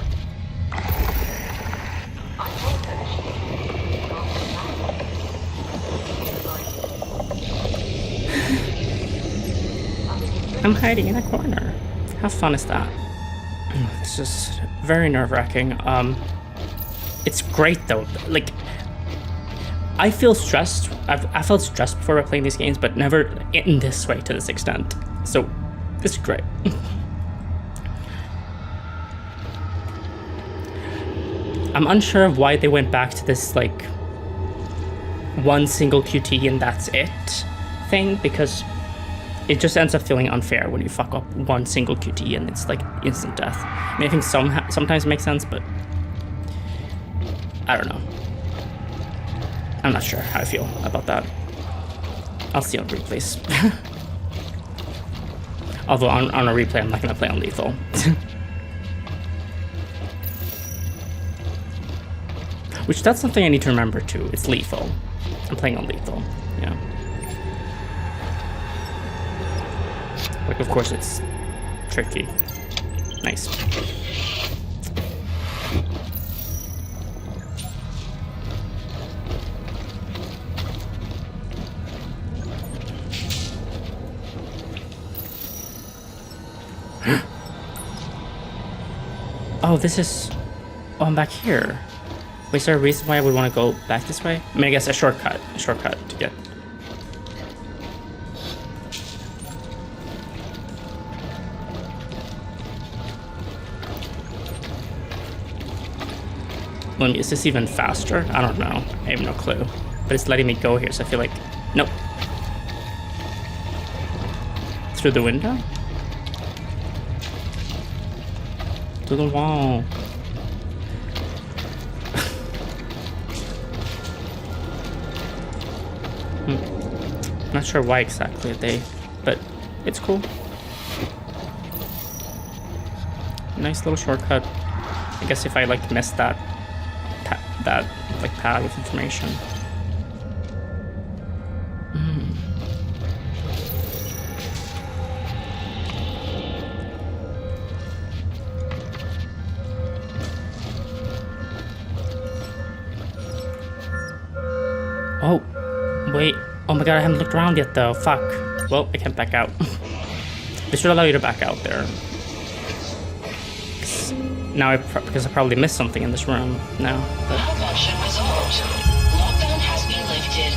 I'm hiding in a corner. How fun is that? This is very nerve-wracking. It's great though. Like, I feel stressed. I felt stressed before playing these games, but never in this way to this extent. So, this is great. I'm unsure of why they went back to this, like, one single QT and that's it thing, because it just ends up feeling unfair when you fuck up one single QT and it's like instant death. I mean, I think sometimes it makes sense, but I don't know. I'm not sure how I feel about that. I'll see on replays. Although on a replay, I'm not going to play on lethal. Which, that's something I need to remember too. It's lethal. I'm playing on lethal. Yeah. Like, of course, it's tricky. Nice. Oh, this is... Oh, I'm back here. Wait, is there a reason why I would want to go back this way? I mean, I guess a shortcut to get... Well, is this even faster? I don't know. I have no clue. But it's letting me go here, so I feel like... Nope. Through the window? To the wall. Not sure why exactly but it's cool. Nice little shortcut. I guess if I like missed that like pad of information. Oh, wait. Oh my god, I haven't looked around yet though. Fuck. Well, I can't back out. This should allow you to back out there. Now because I probably missed something in this room now. But... Malfunction resolved. Lockdown has been lifted.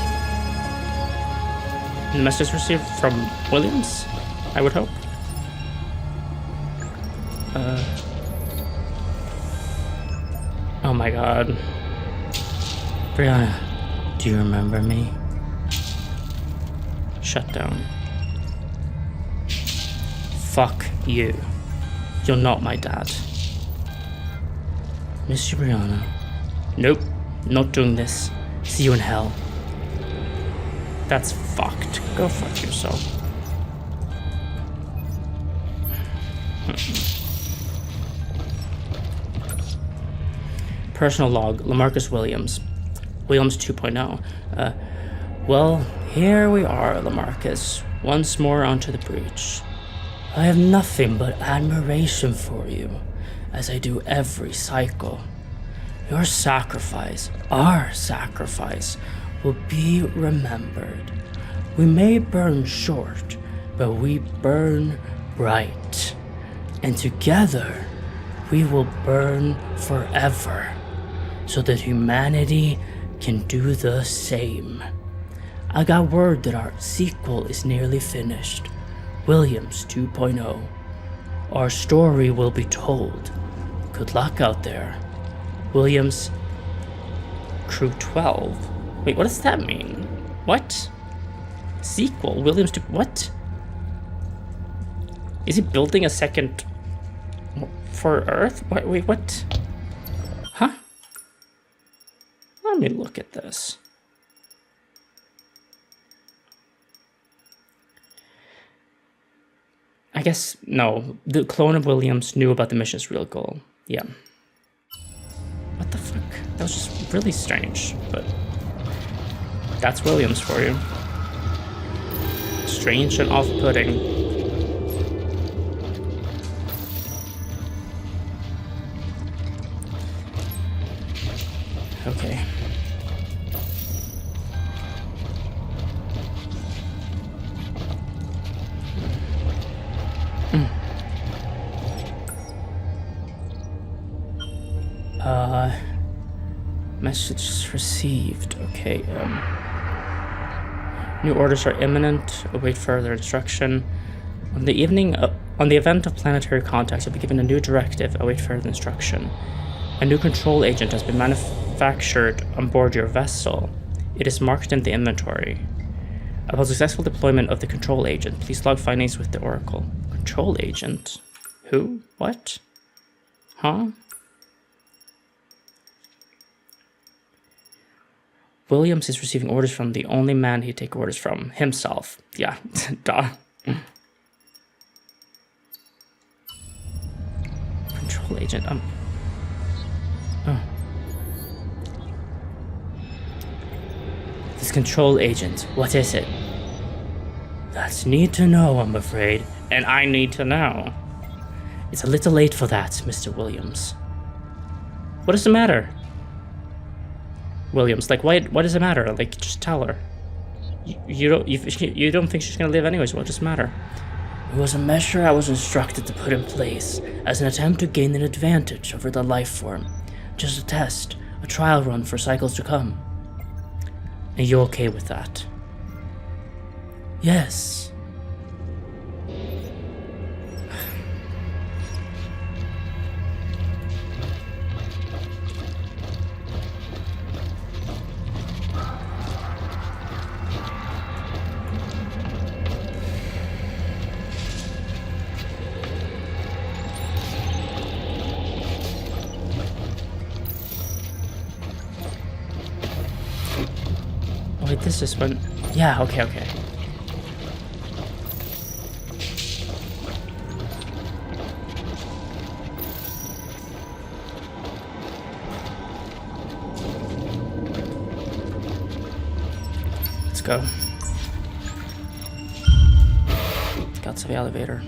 The message received from Williams, I would hope. Oh my god. Brianna, do you remember me? Shut down. Fuck you. You're not my dad. Miss you, Brianna. Nope, not doing this. See you in hell. That's fucked. Go fuck yourself. Personal log, Lamarcus Williams. Williams 2.0. Well, here we are, Lamarcus. Once more onto the breach. I have nothing but admiration for you, as I do every cycle. Your sacrifice, our sacrifice, will be remembered. We may burn short, but we burn bright. And together, we will burn forever, so that humanity can do the same. I got word that our sequel is nearly finished. Williams 2.0. Our story will be told. Good luck out there. Williams Crew 12. Wait, what does that mean? What? Sequel? Williams to what? Is he building a second for Earth? Wait, what? Huh? Let me look at this. I guess, no. The clone of Williams knew about the mission's real goal. Yeah. What the fuck? That was just really strange, but that's Williams for you. Strange and off-putting. Okay. Message received. Okay, new orders are imminent. Await further instruction. On the event of planetary contact, you'll be given a new directive. Await further instruction. A new control agent has been manufactured on board your vessel. It is marked in the inventory. Upon successful deployment of the control agent, please log findings with the Oracle. Control agent? Who? What? Huh? Williams is receiving orders from the only man he'd take orders from, himself. Yeah, duh. Control agent, oh. This control agent, what is it? That's need to know, I'm afraid. And I need to know. It's a little late for that, Mr. Williams. What does the matter? Williams, like, what does it matter? Like, just tell her. You don't think she's gonna live anyways, what does it matter? It was a measure I was instructed to put in place as an attempt to gain an advantage over the life form. Just a test, a trial run for cycles to come. Are you okay with that? Yes. Wait, this is when... Yeah, okay. Let's go. Got to the elevator.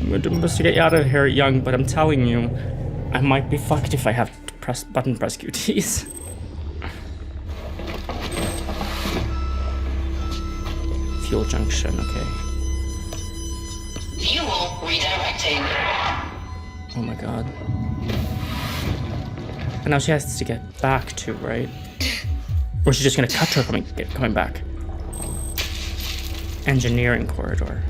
I'm going to investigate you out of here, young, but I'm telling you, I might be fucked if I have to press QTs. Fuel junction, okay. Fuel redirecting. Oh my god. And now she has to get back to, right? Or she's just gonna cut her coming back. Engineering corridor.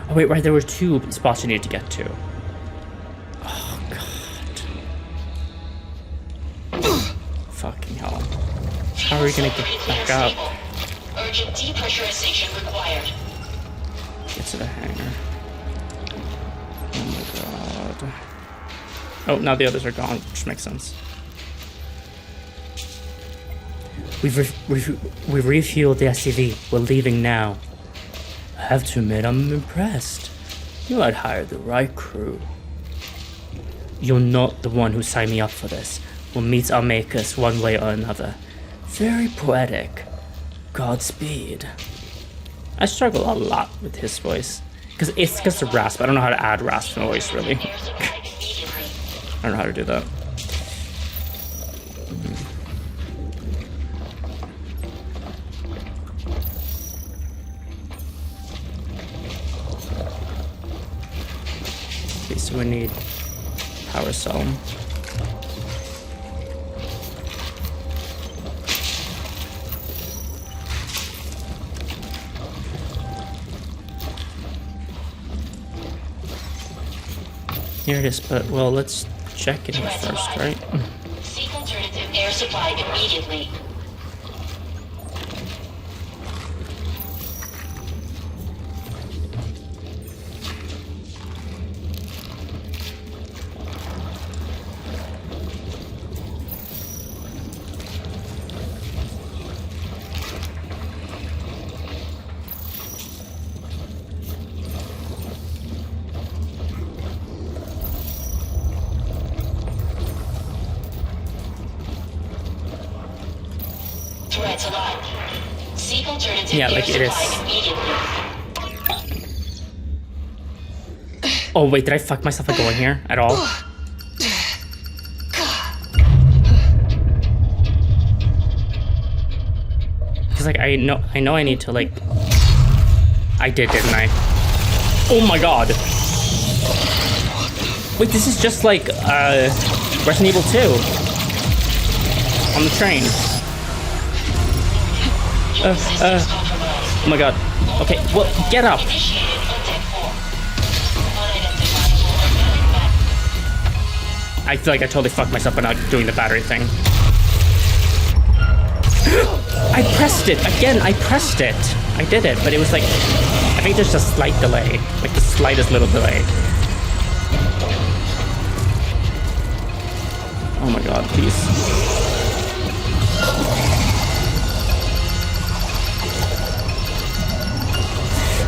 Oh wait, right, there were two spots you needed to get to. Oh god. Fucking hell. How are we gonna get back up? Urgent depressurization required. It's to the hangar. Oh my god. Oh, now the others are gone, which makes sense. We've refueled the SUV. We're leaving now. I have to admit, I'm impressed. You had hired the right crew. You're not the one who signed me up for this. We'll meet our makers one way or another. Very poetic. Godspeed. I struggle a lot with his voice. Because it's just a rasp. I don't know how to add rasp to my voice, really. I don't know how to do that. Okay, so we need power cell. Here it is, but well, let's check it first, right? Seek alternative air supply immediately. Threats alive. Seek alternative Yeah, air like it supply is. immediately. Oh wait, did I fuck myself by going here at all? Because like I know I need to like. I did, didn't I? Oh my god! Wait, this is just like Resident Evil 2 on the train. Oh my god. Okay, well, get up. I feel like I totally fucked myself by not doing the battery thing. I pressed it! Again, I pressed it! I did it, but it was like... I think there's a slight delay. Like the slightest little delay. Oh my god, please.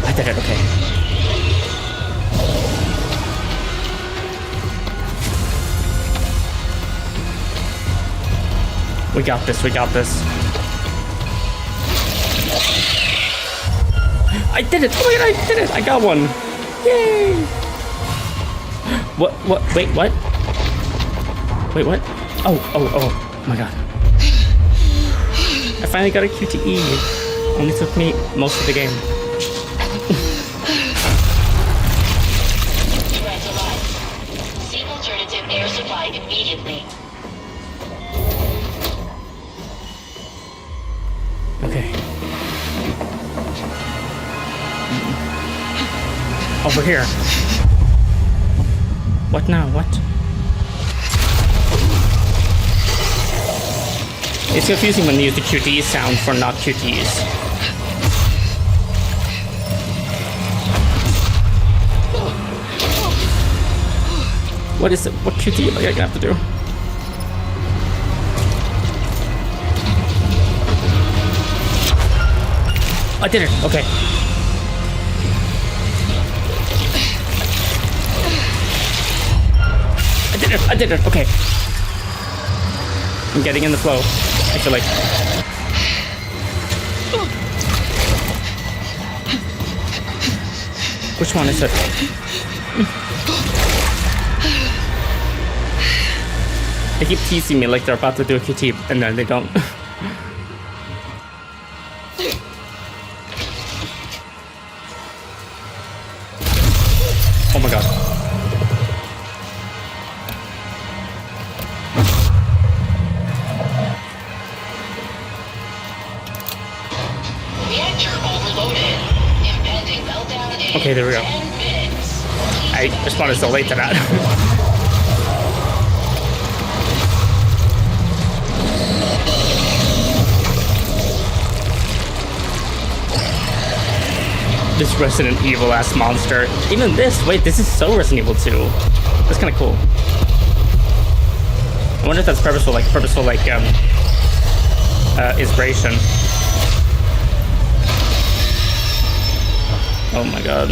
I did it, okay. We got this, we got this. I did it! Oh my god, I did it! I got one! Yay! What? Wait, what? Wait, what? Oh my god. I finally got a QTE. Only took me most of the game. Threats alive. Seek alternative air supply immediately. Okay. Over here. What now? What? It's confusing when they use the QTE sound for not QTEs. What is it? What QTE am I gonna have to do? I did it. Okay. I did it. Okay. I'm getting in the flow. I feel like. Which one is it? They keep teasing me like they're about to do a QT, and then they don't. Oh my god. Reactor overloaded. Impending meltdown in Okay, there we go. 10 minutes. I responded so late to that. This Resident Evil ass monster. Even this, wait, this is so Resident Evil 2. That's kind of cool. I wonder if that's purposeful, inspiration. Oh my god.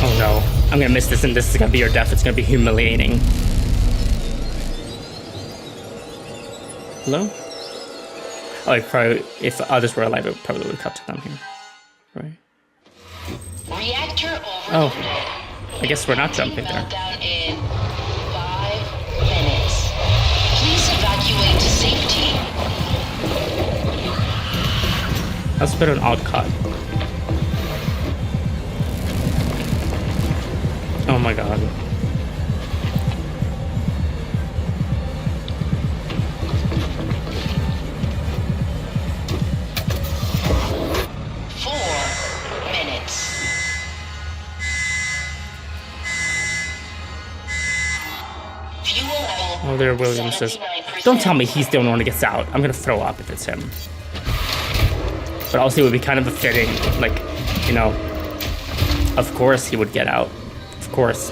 Oh no. I'm gonna miss this and this is gonna be your death. It's gonna be humiliating. Hello? Oh, if others were alive, it probably would cut to them here. Right? Reactor overloaded. Oh. I guess we're not jumping there. Meltdown in 5 minutes. Please evacuate to safety. That's a bit of an odd cut. Oh my god. Oh, there Williams is. Don't tell me he's the only one that gets out. I'm gonna throw up if it's him. But also it would be kind of a fitting, like, you know, of course he would get out. Of course.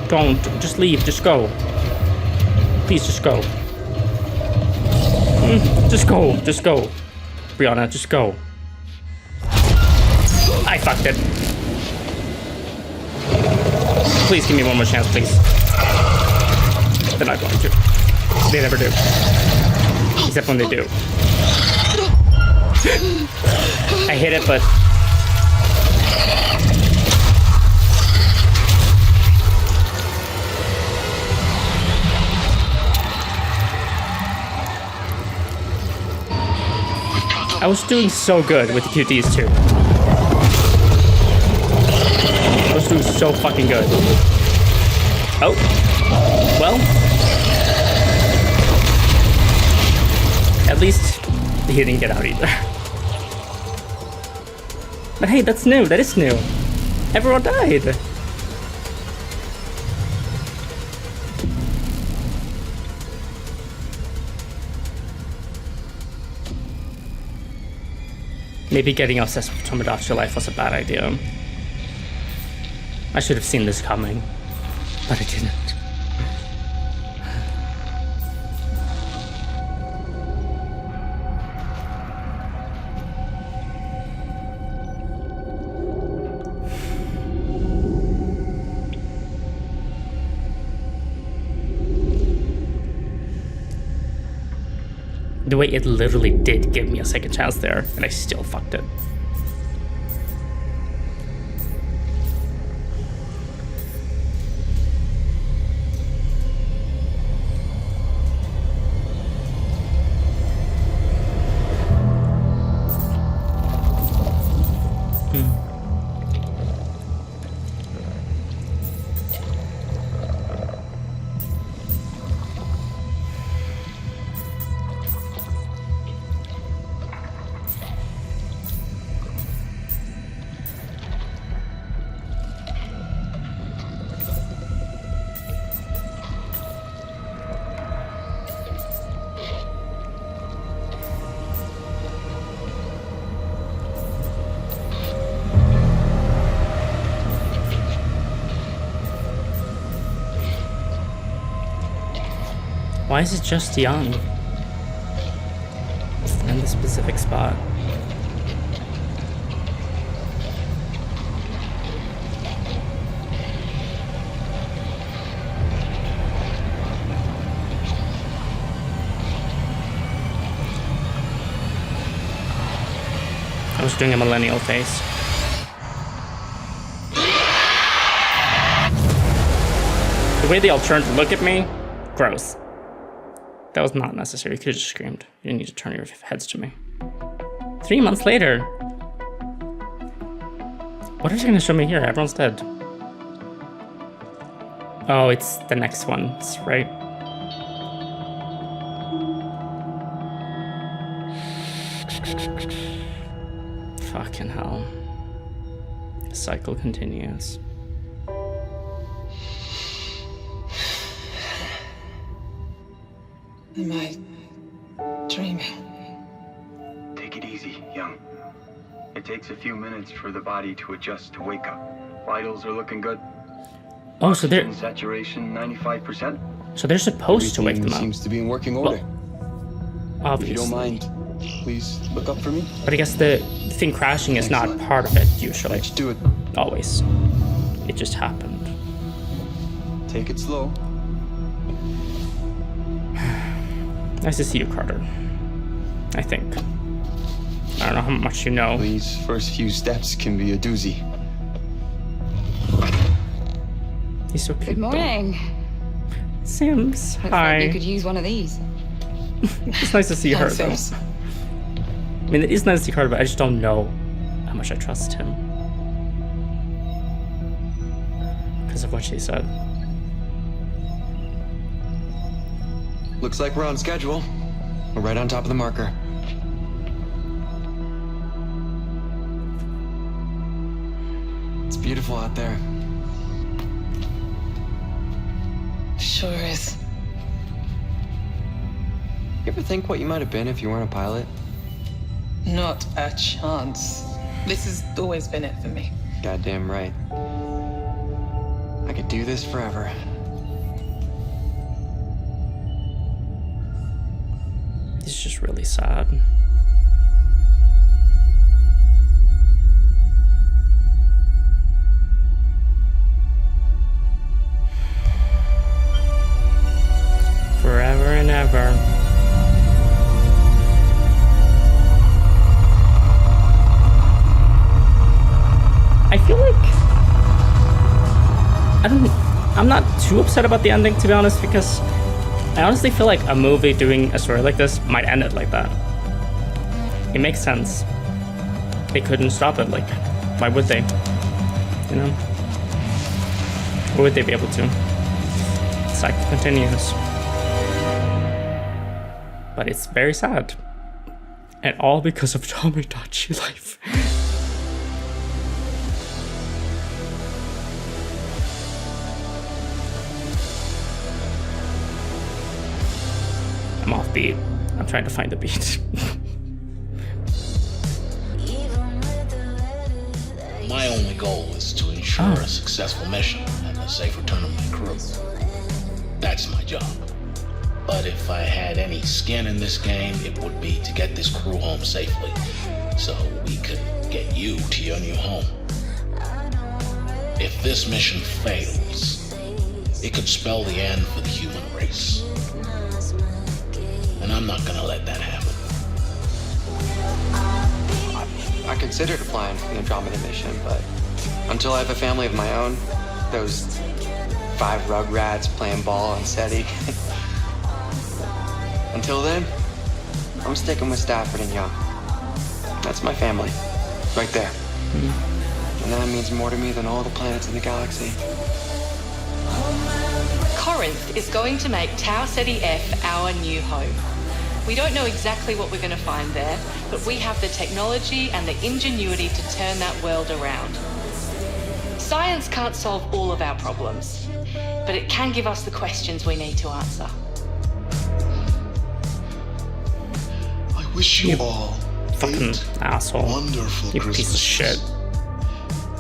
Don't. Just leave. Just go. Please, just go. Just go. Just go. Brianna, just go. I fucked it. Please give me one more chance, please. They're not going to. They never do. Except when they do. I hit it, but... I was doing so good with the QTs too. I was doing so fucking good. Oh. Well. At least he didn't get out either. But hey, that's new. That is new. Everyone died. Maybe getting obsessed with Tomodachi Life was a bad idea. I should have seen this coming, but I didn't. The way it literally did give me a second chance there, and I still fucked it. Why is it just young? In the specific spot. I was doing a millennial face. The way they all turned to look at me, gross. That was not necessary. You could have just screamed. You didn't need to turn your heads to me. 3 months later. What is it going to show me here? Everyone's dead. Oh, it's the next one. That's right. Fucking hell. The cycle continues. Am I dreaming? young. It takes a few minutes for the body to adjust to wake up. Vitals are looking good. Oh, so they're Oxygen saturation 95%. so they're supposed to wake them up. Seems to be in working order. Well, If you don't obviously. mind, please look up for me. But I guess the thing crashing is not part of it usually. Let's do it. Always. It just happened. Take it slow. Nice to see you, Carter. I think. I don't know how much you know. These first few steps can be a doozy. He's so cute. Good morning. Though. Sims, Looks hi. like you could use one of these. It's nice to see her, though. Sims. I mean, it is nice to see Carter, but I just don't know how much I trust him. Because of what she said. Looks like we're on schedule. We're right on top of the marker. It's beautiful out there. Sure is. You ever think what you might have been if you weren't a pilot? Not a chance. This has always been it for me. Goddamn right. I could do this forever. It's just really sad. Forever and ever. I feel like I'm not too upset about the ending, to be honest, because I honestly feel like a movie doing a story like this might end it like that. It makes sense. They couldn't stop it, like, why would they? You know? Or would they be able to? The cycle continues. But it's very sad. And all because of Tomodachi Life. I'm off beat. I'm trying to find the beat. My only goal is to ensure a successful mission and a safe return of my crew. That's my job. But if I had any skin in this game, it would be to get this crew home safely, so we could get you to your new home. If this mission fails, it could spell the end for the human race. And I'm not gonna let that happen. I considered applying for the Andromeda mission, but until I have a family of my own, those 5 rugrats playing ball on SETI. Until then, I'm sticking with Stafford and Young. That's my family, right there. And that means more to me than all the planets in the galaxy. Corinth is going to make Tau Ceti F our new home. We don't know exactly what we're going to find there, but we have the technology and the ingenuity to turn that world around. Science can't solve all of our problems, but it can give us the questions we need to answer. I wish you all fucking asshole. Wonderful You Christmas. piece of shit.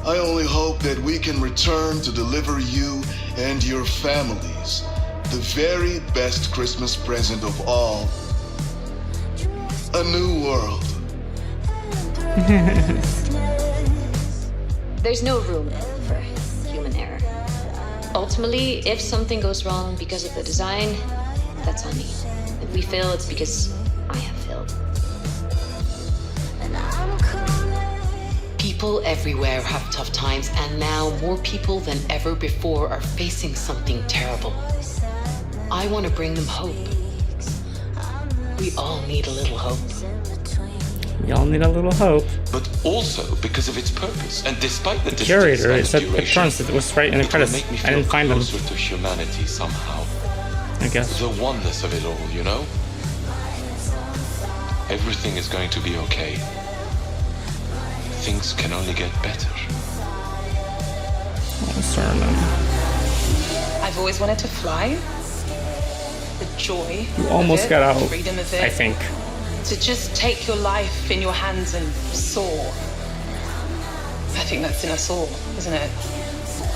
I only hope that we can return to deliver you and your families the very best Christmas present of all. A new world. There's no room for human error. Ultimately, if something goes wrong because of the design, that's on me. If we fail, it's because I have failed. People everywhere have tough times, and now more people than ever before are facing something terrible. I want to bring them hope. We all need a little hope. We all need a little hope. But also because of its purpose, and despite the distance Curator, and it said duration, it was right in the it will credits. make me I didn't feel find them. closer to humanity somehow. I guess. The oneness of it all, you know? Everything is going to be okay. Things can only get better. Oh, sermon. I've always wanted to fly. The joy. You almost got out, freedom of it. I think. To just take your life in your hands and soar. I think that's in us all, isn't it?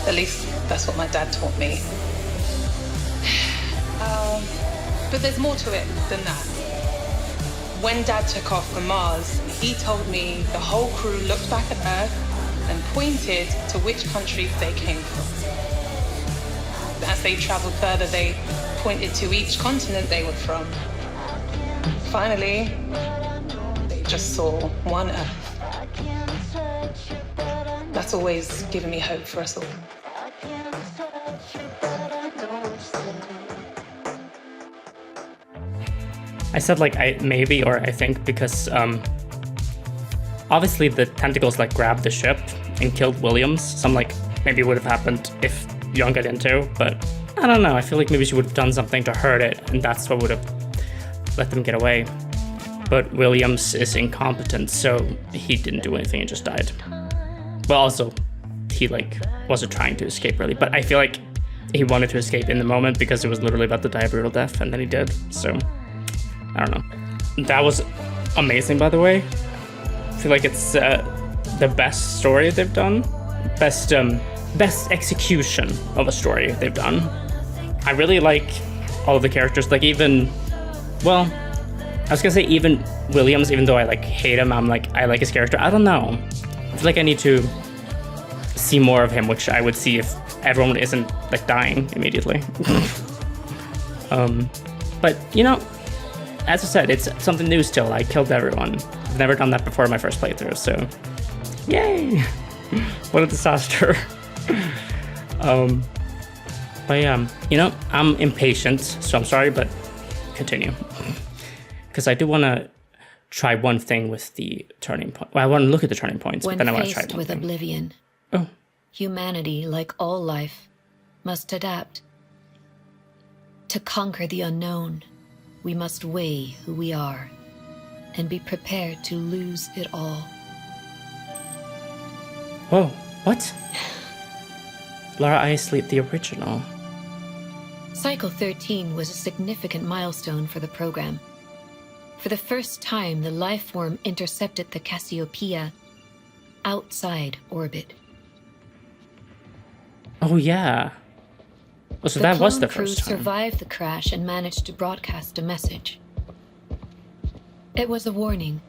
At least that's what my dad taught me. But there's more to it than that. When Dad took off from Mars, he told me the whole crew looked back at Earth and pointed to which countries they came from. As they traveled further, they pointed to each continent they were from. Finally, they just saw one Earth. That's always given me hope for us all. I said like maybe or I think because obviously the tentacles like grabbed the ship and killed Williams. Some like maybe would have happened if Young got into, but I don't know. I feel like maybe she would have done something to hurt it, and that's what would have let them get away. But Williams is incompetent, so he didn't do anything and just died. Well, also he like wasn't trying to escape really, but I feel like he wanted to escape in the moment because it was literally about to die a brutal death, and then he did. So I don't know. That was amazing, by the way. I feel like it's the best story they've done. Best execution of a story they've done. I really like all of the characters. Like even, well, I was gonna say even Williams, even though I like hate him, I like his character. I don't know. I feel like I need to see more of him, which I would see if everyone isn't like dying immediately. But you know, as I said, it's something new still. I killed everyone. I've never done that before in my first playthrough, so yay! What a disaster. But yeah, you know, I'm impatient, so I'm sorry, but continue. Because I do want to try one thing with the turning point. Well, I want to look at the turning points, but then I want to try one When faced with oblivion, humanity, like all life, must adapt. To conquer the unknown, we must weigh who we are and be prepared to lose it all. Whoa, what? Lara I Sleep, the original. Cycle 13 was a significant milestone for the program. For the first time, the life form intercepted the Cassiopeia outside orbit. Oh yeah. Oh, so that was the crew first time. survived the crash and managed to broadcast a message. It was a warning.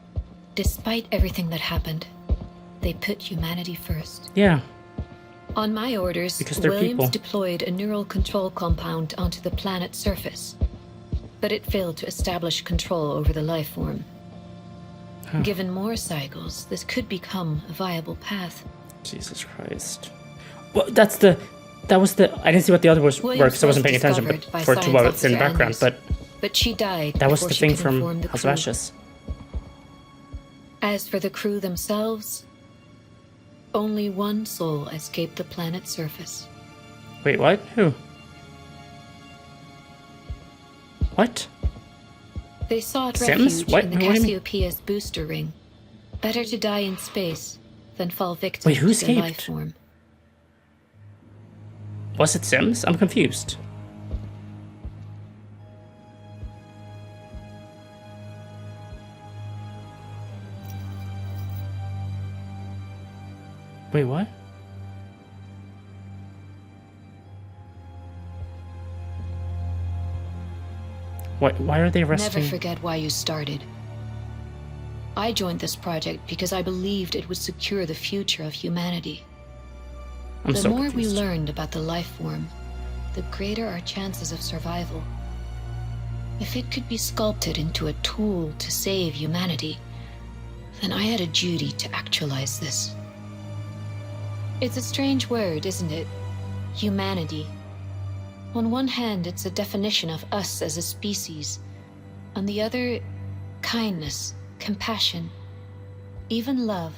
Despite everything that happened, they put humanity first. Yeah. On my orders, Because they're Williams people. deployed a neural control compound onto the planet's surface, but it failed to establish control over the life form. Huh. Given more cycles, this could become a viable path. Jesus Christ. Well, that was the, I didn't see what the other was Williams because I wasn't paying was attention, discovered by but for science what it's in the officer background, Anders, but she died that was before the she thing could inform from the House of crew. Ashes. As for the crew themselves, only one soul escaped the planet's surface. Wait, what? Who? What? They sought Sims? refuge What? in the What do you mean? Cassiopeia's booster ring. Better to die in space than fall victim Wait, who to the life escaped? form. Was it Sims? I'm confused. Wait, what? Why are they arresting? Never forget why you started. I joined this project because I believed it would secure the future of humanity. I'm The so more confused. we learned about the life form, the greater our chances of survival. If it could be sculpted into a tool to save humanity, then I had a duty to actualize this. It's a strange word, isn't it? Humanity. On one hand, it's a definition of us as a species. On the other, kindness, compassion, even love,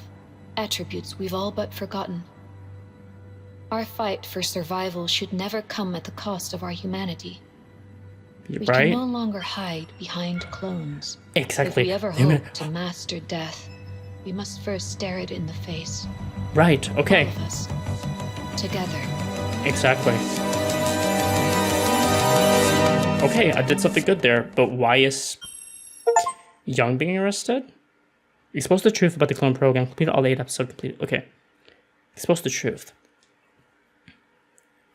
attributes we've all but forgotten. Our fight for survival should never come at the cost of our humanity. You're We right. can no longer hide behind clones. Exactly. If we ever Human- hope to master death, we must first stare it in the face. Right, okay. All of us. Together. Exactly. Okay, I did something good there, but why is Young being arrested? Expose the truth about the clone program. Complete all 8 episodes. Complete. Okay. Expose the truth.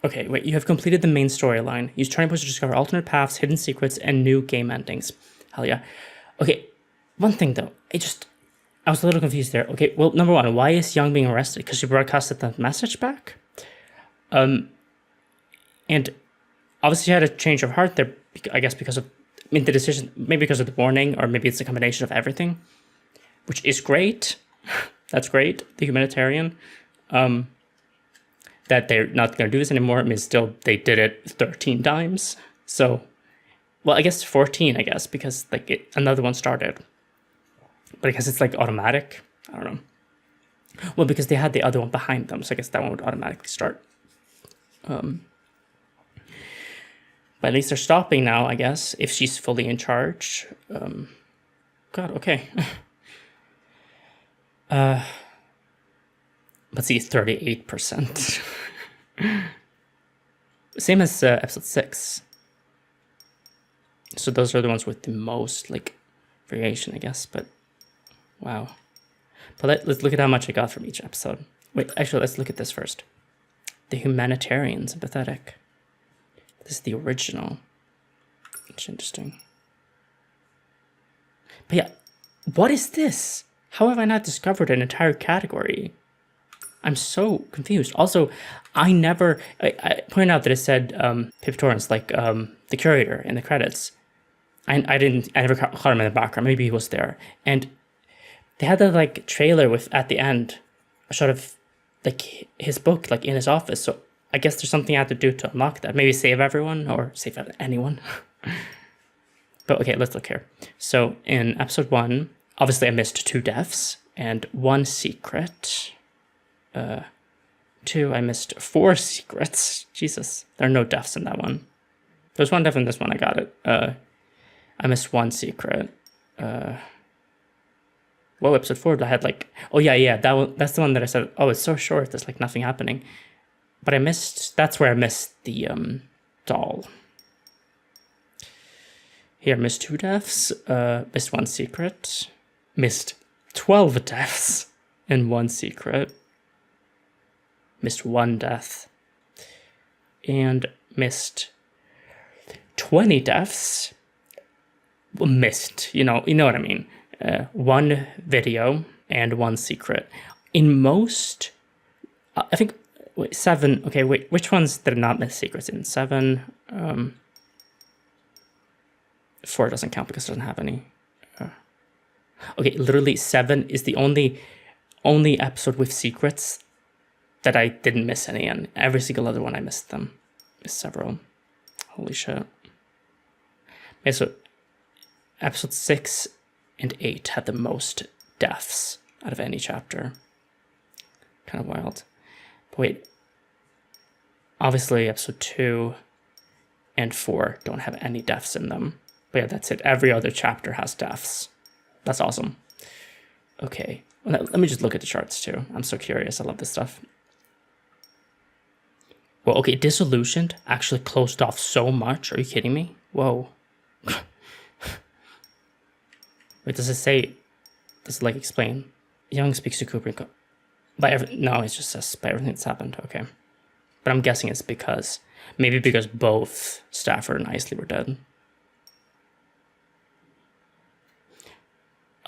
Okay, wait. You have completed the main storyline. Use turning points to discover alternate paths, hidden secrets, and new game endings. Hell yeah. Okay. One thing though. I was a little confused there. Okay. Well, number one, why is Young being arrested? Because she broadcasted the message back. And obviously she had a change of heart there. I guess because of the decision. Maybe because of the warning, or maybe it's a combination of everything. Which is great. That's great. The humanitarian. That they're not going to do this anymore. I mean, still, they did it 13 times. So, well, I guess 14, I guess, because like another one started. But I guess it's like automatic. I don't know. Well, because they had the other one behind them. So I guess that one would automatically start. But at least they're stopping now, I guess, if she's fully in charge. God, okay. Let's see, 38%. Same as episode 6. So those are the ones with the most, like, variation, I guess. But, wow. But let's look at how much I got from each episode. Wait, actually, let's look at this first. The humanitarian, sympathetic. This is the original. It's interesting. But yeah, what is this? How have I not discovered an entire category? I'm so confused. Also, I pointed out that it said Pip Torrance, like the curator in the credits. I never caught him in the background. Maybe he was there. And they had that like trailer with at the end, a shot of like his book like in his office. So I guess there's something I have to do to unlock that. Maybe save everyone or save anyone. But okay, let's look here. So in episode 1, obviously I missed 2 deaths and 1 secret. 2, I missed 4 secrets. Jesus, there are no deaths in that one. There's 1 death in this one, I got it. I missed 1 secret. Whoa, episode 4, I had like, oh yeah, that's the one that I said, oh, it's so short, there's like nothing happening. But that's where I missed the doll. Here, missed 2 deaths, missed 1 secret, missed 12 deaths and 1 secret, missed 1 death, and missed 20 deaths. Well, missed, you know what I mean. 1 video and 1 secret. In most, I think, 7, okay, wait, which ones did I not miss secrets in? 7, 4 doesn't count because it doesn't have any. Okay, literally 7 is the only episode with secrets that I didn't miss any in. Every single other one I missed them. Missed several. Holy shit. Okay, so episode 6 and 8 had the most deaths out of any chapter. Kind of wild. But wait. Obviously episode 2 and 4 don't have any deaths in them. But yeah, that's it. Every other chapter has deaths. That's awesome. Okay. Well, let me just look at the charts too. I'm so curious. I love this stuff. Well, okay, Disillusioned actually closed off so much. Are you kidding me? Whoa. Wait, does it like explain? Young speaks to Cooper. No, it just says by everything that's happened. Okay. But I'm guessing it's maybe because both Stafford and Isley were dead.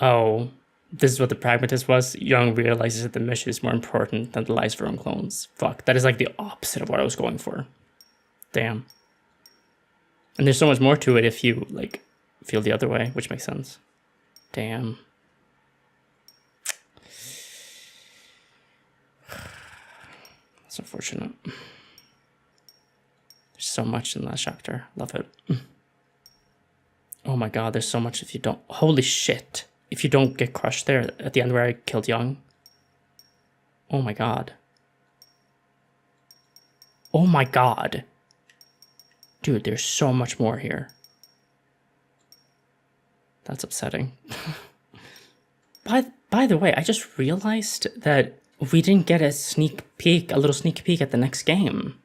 Oh, this is what the pragmatist was. Young realizes that the mission is more important than the lives of her own clones. Fuck, that is like the opposite of what I was going for. Damn. And there's so much more to it if you, like, feel the other way, which makes sense. Damn. That's unfortunate. There's so much in that chapter. Love it. Oh my god, there's so much if you don't... Holy shit. If you don't get crushed there at the end where I killed Young. Oh my god. Oh my god. Dude, there's so much more here. That's upsetting. By the way, I just realized that we didn't get a little sneak peek at the next game.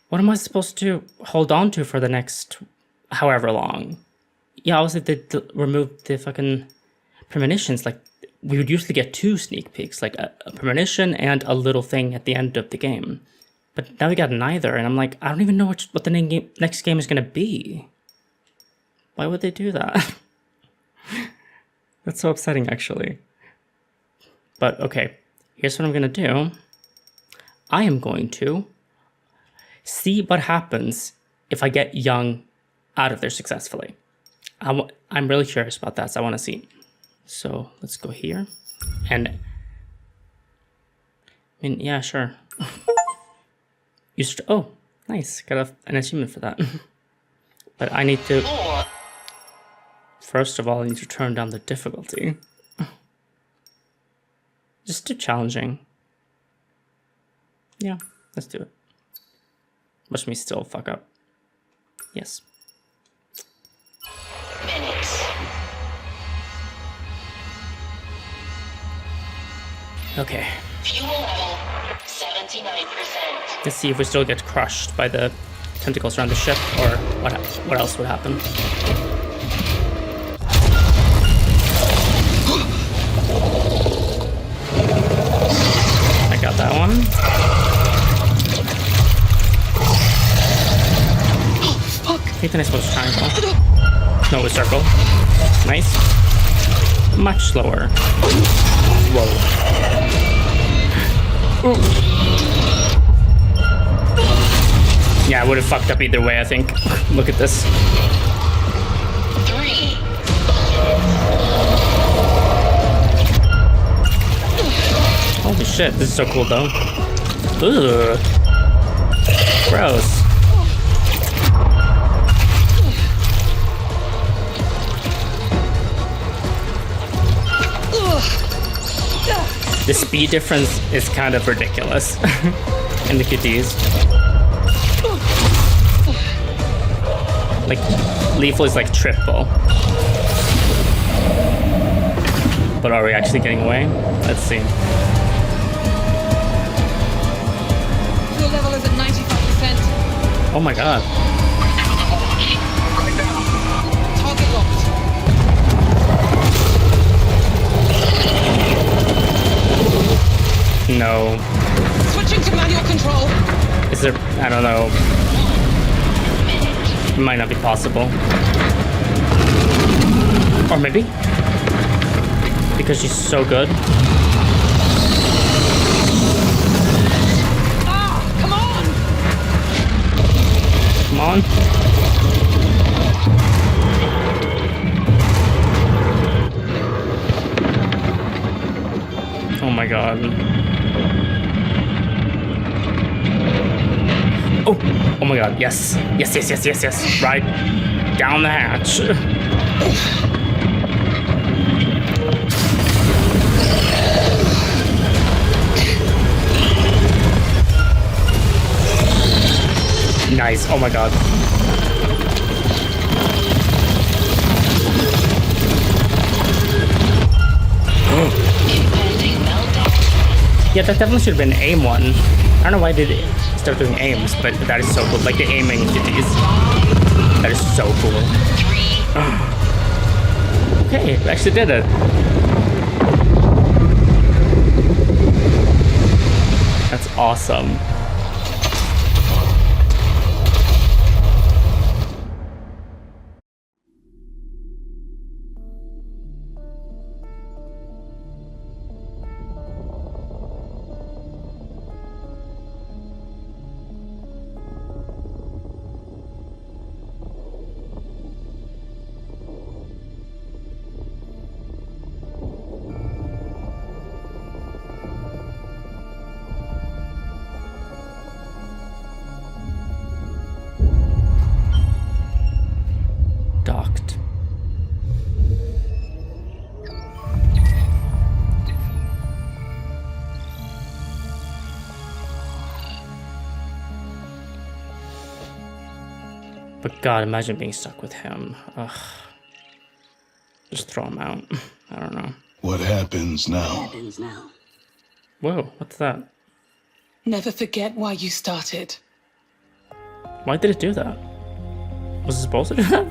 What am I supposed to hold on to for the next however long? Yeah, also they removed the fucking premonitions. Like, we would usually get 2 sneak peeks, like a premonition and a little thing at the end of the game. But now we got neither, and I'm like, I don't even know what the next game is gonna be. Why would they do that? That's so upsetting, actually. But okay, here's what I'm gonna do. I am going to see what happens if I get Young out of there successfully. I'm really curious about that, so I want to see. So let's go here, and I mean, yeah, sure. Oh, nice, got an achievement for that. But I need to. First of all, I need to turn down the difficulty. Just too challenging. Yeah, let's do it. Watch me still fuck up. Yes. Minutes. Okay. Fuel level 79%. Let's see if we still get crushed by the tentacles around the ship, or what else would happen. I got that one. Oh, fuck. I think the next one's triangle. No, it was circle. Nice. Much slower. Whoa. Ooh. Yeah, I would have fucked up either way, I think. Look at this. 3. Holy shit, this is so cool though. Ugh. Gross. The speed difference is kind of ridiculous in the QTs. Like, Lethal is like triple. But are we actually getting away? Let's see. Fuel level is at 95%. Oh my god. Target locked. No. Switching to manual control. Is there... I don't know. It might not be possible. Or maybe? Because she's so good. Ah, come on! Come on. Oh my god. Oh! Oh my god, yes. Yes, yes, yes, yes, yes. Right down the hatch. Nice. Oh my god. Yeah, that definitely should have been aim one. I don't know why they start doing aims, but that is so cool. Like the aiming duties. That is so cool. Okay, we actually did it. That's awesome. Docked. But God, imagine being stuck with him. Ugh. Just throw him out. I don't know. What happens now? Whoa, what's that? Never forget why you started. Why did it do that? Was it supposed to do that?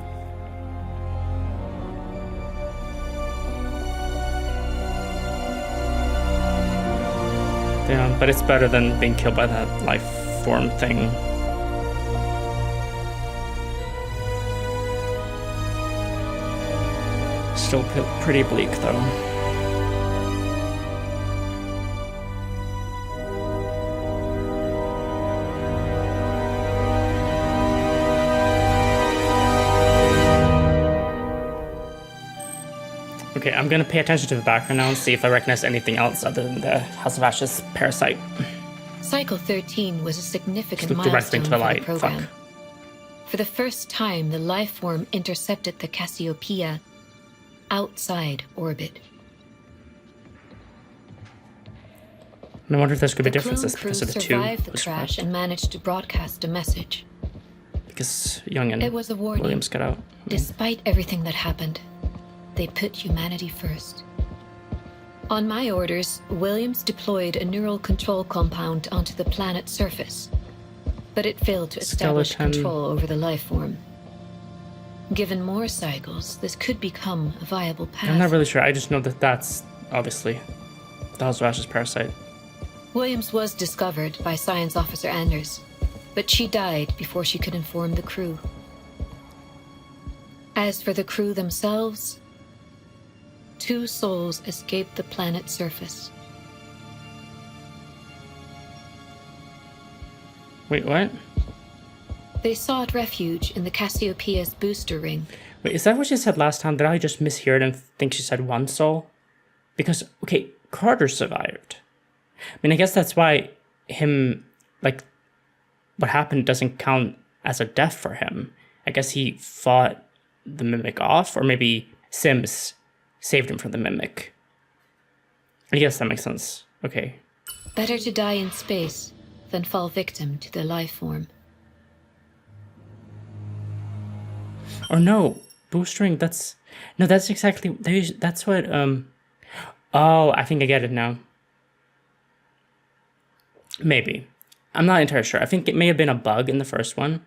Yeah, but it's better than being killed by that life form thing. Still pretty bleak though. Okay, I'm gonna pay attention to the background now and see if I recognize anything else other than the House of Ashes parasite. Cycle 13 was a significant Look directly milestone into for the light. the program. Fuck. For the first time, the life form intercepted the Cassiopeia outside orbit. And I wonder if there's gonna be The differences clone crew because of the two. survived the crash and managed to broadcast a message. Because Young and It was a warning. Williams got out. Despite everything that happened, they put humanity first. On my orders, Williams deployed a neural control compound onto the planet's surface, but it failed to establish Skeleton. control over the life form. Given more cycles, this could become a viable path. I'm not really sure. I just know that that's obviously the House of Ashes parasite. Williams was discovered by Science Officer Anders, but she died before she could inform the crew. As for the crew themselves, 2 souls escaped the planet's surface. Wait, what? They sought refuge in the Cassiopeia's booster ring. Wait, is that what she said last time? Did I just mishear it and think she said 1 soul? Because, okay, Carter survived. I mean, I guess that's why him, like, what happened doesn't count as a death for him. I guess he fought the Mimic off, or maybe Sims saved him from the Mimic. I guess that makes sense. Okay. Better to die in space than fall victim to the life form. Or no, boostering, that's exactly, that's what, oh, I think I get it now. Maybe. I'm not entirely sure. I think it may have been a bug in the first one,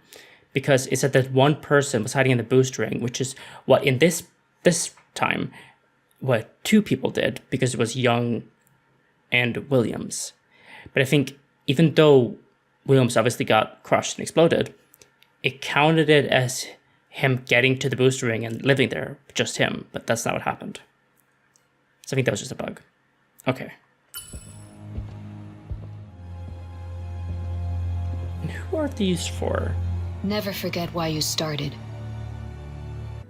because it said that one person was hiding in the boost ring, which is what in this time, what 2 people did, because it was Young and Williams. But I think even though Williams obviously got crushed and exploded, it counted it as him getting to the booster ring and living there, just him, but that's not what happened. So I think that was just a bug. Okay. And who are these for? Never forget why you started.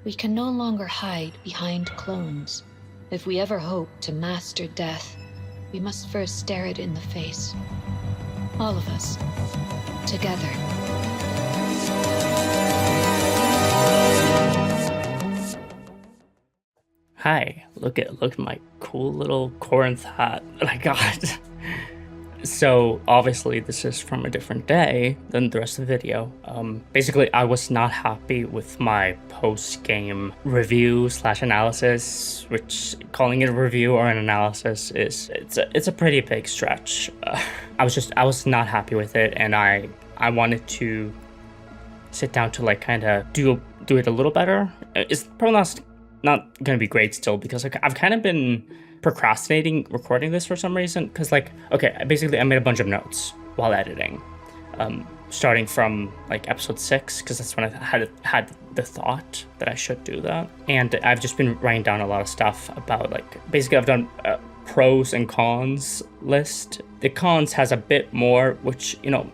We can no longer hide behind clones. If we ever hope to master death, we must first stare it in the face. All of us. Together. Hi, look at my cool little Corinth hat that I got. So obviously this is from a different day than the rest of the video. Basically, I was not happy with my post-game review / analysis, which calling it a review or an analysis it's a pretty big stretch. I was not happy with it, and I wanted to sit down to like kind of do it a little better. It's probably not gonna be great still, because I've kind of been procrastinating recording this for some reason, because like, okay, basically I made a bunch of notes while editing, starting from like episode 6, because that's when I had the thought that I should do that, and I've just been writing down a lot of stuff about, like, basically I've done a pros and cons list. The cons has a bit more, which, you know,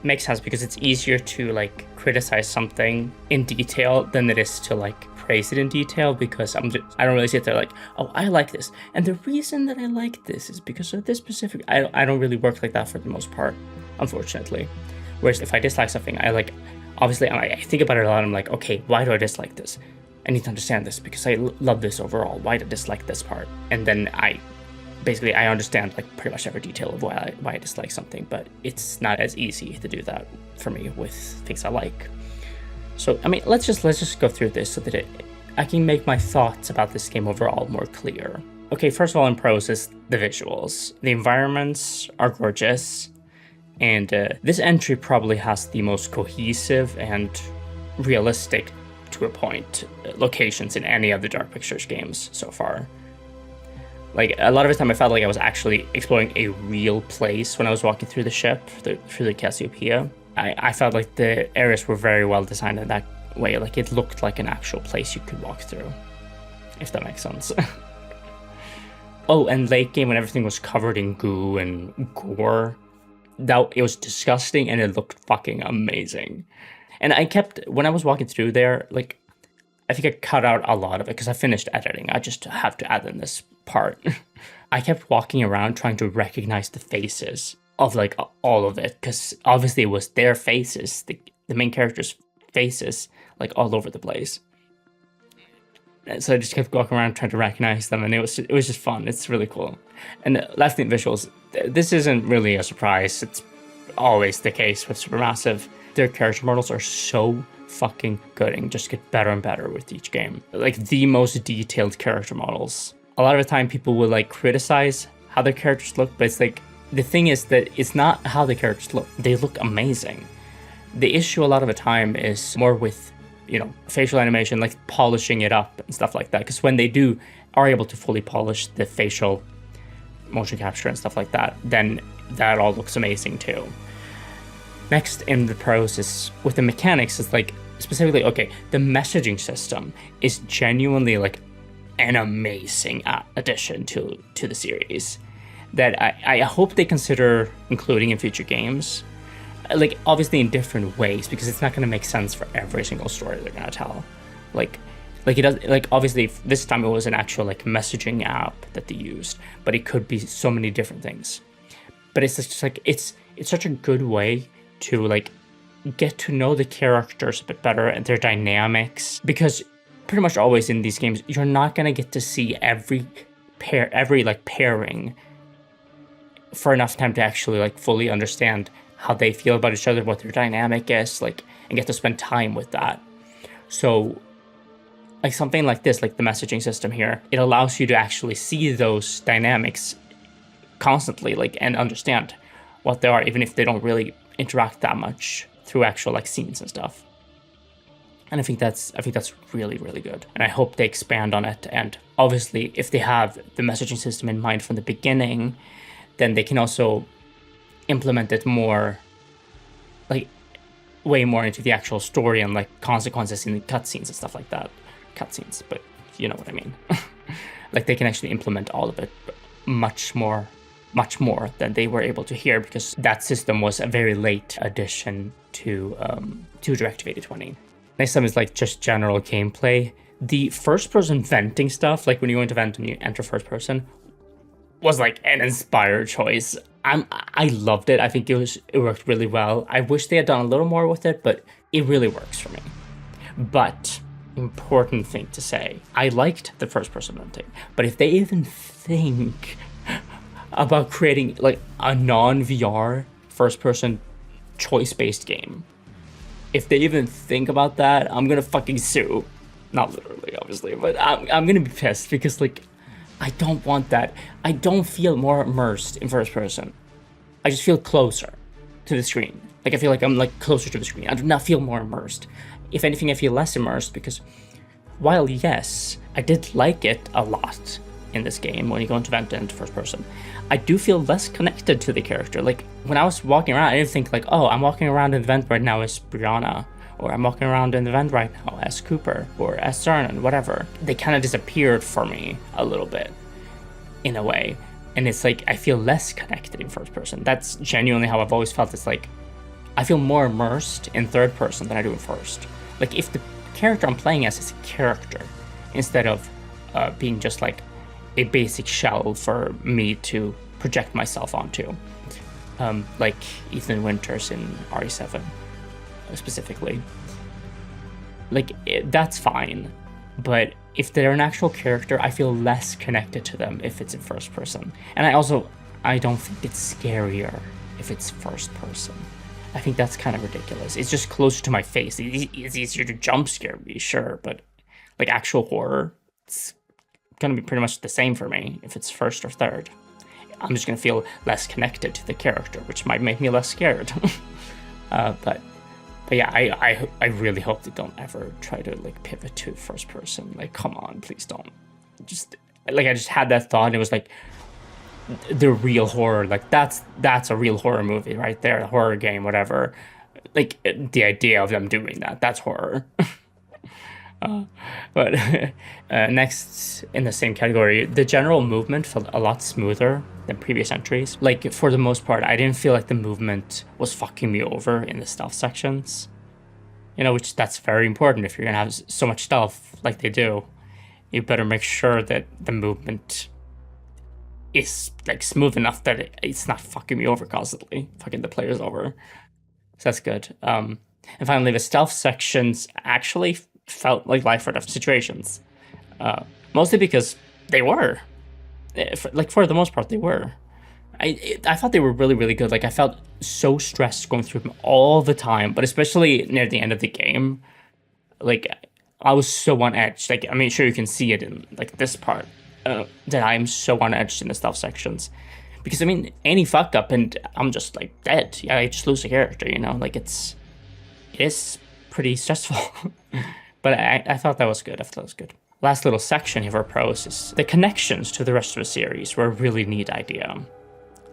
makes sense because it's easier to like criticize something in detail than it is to like praise it in detail, because I don't really sit there like, oh, I like this, and the reason that I like this is because of this specific. I don't really work like that for the most part, unfortunately. Whereas if I dislike something, obviously I think about it a lot. I'm like, okay, why do I dislike this? I need to understand this because I love this overall. Why do I dislike this part? And then I understand like pretty much every detail of why I dislike something, but it's not as easy to do that for me with things I like. So, I mean, let's just go through this so that I can make my thoughts about this game overall more clear. Okay, first of all, in pros is the visuals. The environments are gorgeous, and this entry probably has the most cohesive and realistic, to a point, locations in any of the Dark Pictures games so far. Like, a lot of the time I felt like I was actually exploring a real place when I was walking through the ship, through the Cassiopeia. I felt like the areas were very well designed in that way. Like, it looked like an actual place you could walk through, if that makes sense. Oh, and late game when everything was covered in goo and gore, it was disgusting and it looked fucking amazing. And when I was walking through there, like, I think I cut out a lot of it because I finished editing. I just have to add in this part. I kept walking around trying to recognize the faces of like all of it, because obviously it was their faces, the main characters' faces, like all over the place. And so I just kept walking around trying to recognize them, and it was just fun. It's really cool. And last thing, visuals. This isn't really a surprise. It's always the case with Supermassive. Their character models are so fucking good and just get better and better with each game. Like, the most detailed character models. A lot of the time people will like criticize how their characters look, but it's like, the thing is that it's not how the characters look. They look amazing. The issue a lot of the time is more with, you know, facial animation, like polishing it up and stuff like that. Because when they are able to fully polish the facial motion capture and stuff like that, then that all looks amazing too. Next in the pros is with the mechanics, is like, specifically, okay, the messaging system is genuinely like an amazing addition to the series that I hope they consider including in future games. Like, obviously in different ways, because it's not going to make sense for every single story they're going to tell. Like it does, like, obviously this time it was an actual like messaging app that they used, but it could be so many different things. But it's just like, it's such a good way to like get to know the characters a bit better and their dynamics, because pretty much always in these games you're not going to get to see every pairing for enough time to actually like fully understand how they feel about each other, what their dynamic is, like, and get to spend time with that. So like something like this, like the messaging system here, it allows you to actually see those dynamics constantly, like, and understand what they are, even if they don't really interact that much through actual like scenes and stuff. And I think that's really, really good. And I hope they expand on it. And obviously, if they have the messaging system in mind from the beginning, then they can also implement it more, like, way more into the actual story and like consequences in the cutscenes and stuff like that. Cutscenes, but you know what I mean. Like, they can actually implement all of it much more than they were able to here, because that system was a very late addition to Directive 8020. Next time is like just general gameplay. The first-person venting stuff, like when you go into vent and you enter first person, was like an inspired choice. I loved it. I think it worked really well. I wish they had done a little more with it, but it really works for me. But important thing to say, I liked the first-person venting, but if they even think about creating like a non-VR first-person choice-based game, if they even think about that, I'm gonna fucking sue. Not literally, obviously, but I'm gonna be pissed, because like, I don't want that. I don't feel more immersed in first person. I just feel closer to the screen. Like, I feel like I'm like closer to the screen. I do not feel more immersed. If anything, I feel less immersed, because while yes, I did like it a lot in this game when you go into vent into first person, I do feel less connected to the character. Like, when I was walking around, I didn't think like, oh, I'm walking around in the vent right now as Brianna, or I'm walking around in the vent right now as Cooper, or as Cernan, whatever. They kind of disappeared for me a little bit, in a way. And it's like, I feel less connected in first person. That's genuinely how I've always felt. It's like, I feel more immersed in third person than I do in first. Like, if the character I'm playing as is a character, instead of being just like a basic shell for me to project myself onto. Like Ethan Winters in RE7, specifically. Like, that's fine, but if they're an actual character, I feel less connected to them if it's in first person. And I don't think it's scarier if it's first person. I think that's kind of ridiculous. It's just closer to my face. It's easier to jump scare me, sure, but like actual horror, it's gonna be pretty much the same for me if it's first or third. I'm just gonna feel less connected to the character, which might make me less scared. But yeah, I really hope they don't ever try to like pivot to first person. Like, come on, please don't. Just, Like, I just had that thought, and it was like, the real horror, like that's a real horror movie right there, a horror game, whatever. Like, the idea of them doing that's horror. But next in the same category, the general movement felt a lot smoother than previous entries. Like, for the most part, I didn't feel like the movement was fucking me over in the stealth sections. You know, which that's very important. If you're gonna have so much stealth like they do, you better make sure that the movement is like smooth enough that it's not fucking me over constantly, fucking the players over. So that's good. And finally, the stealth sections actually felt like life or death situations, mostly because they were, for the most part, they were. I thought they were really, really good. Like, I felt so stressed going through them all the time, but especially near the end of the game, like, I was so on edge. Like, I mean, sure, you can see it in like this part, that I'm so on edge in the stealth sections, because I mean, any fuck up and I'm just like dead. Yeah, I just lose a character, you know. Like, it is pretty stressful. But I thought that was good. I thought that was good. Last little section here for pros is the connections to the rest of the series were a really neat idea.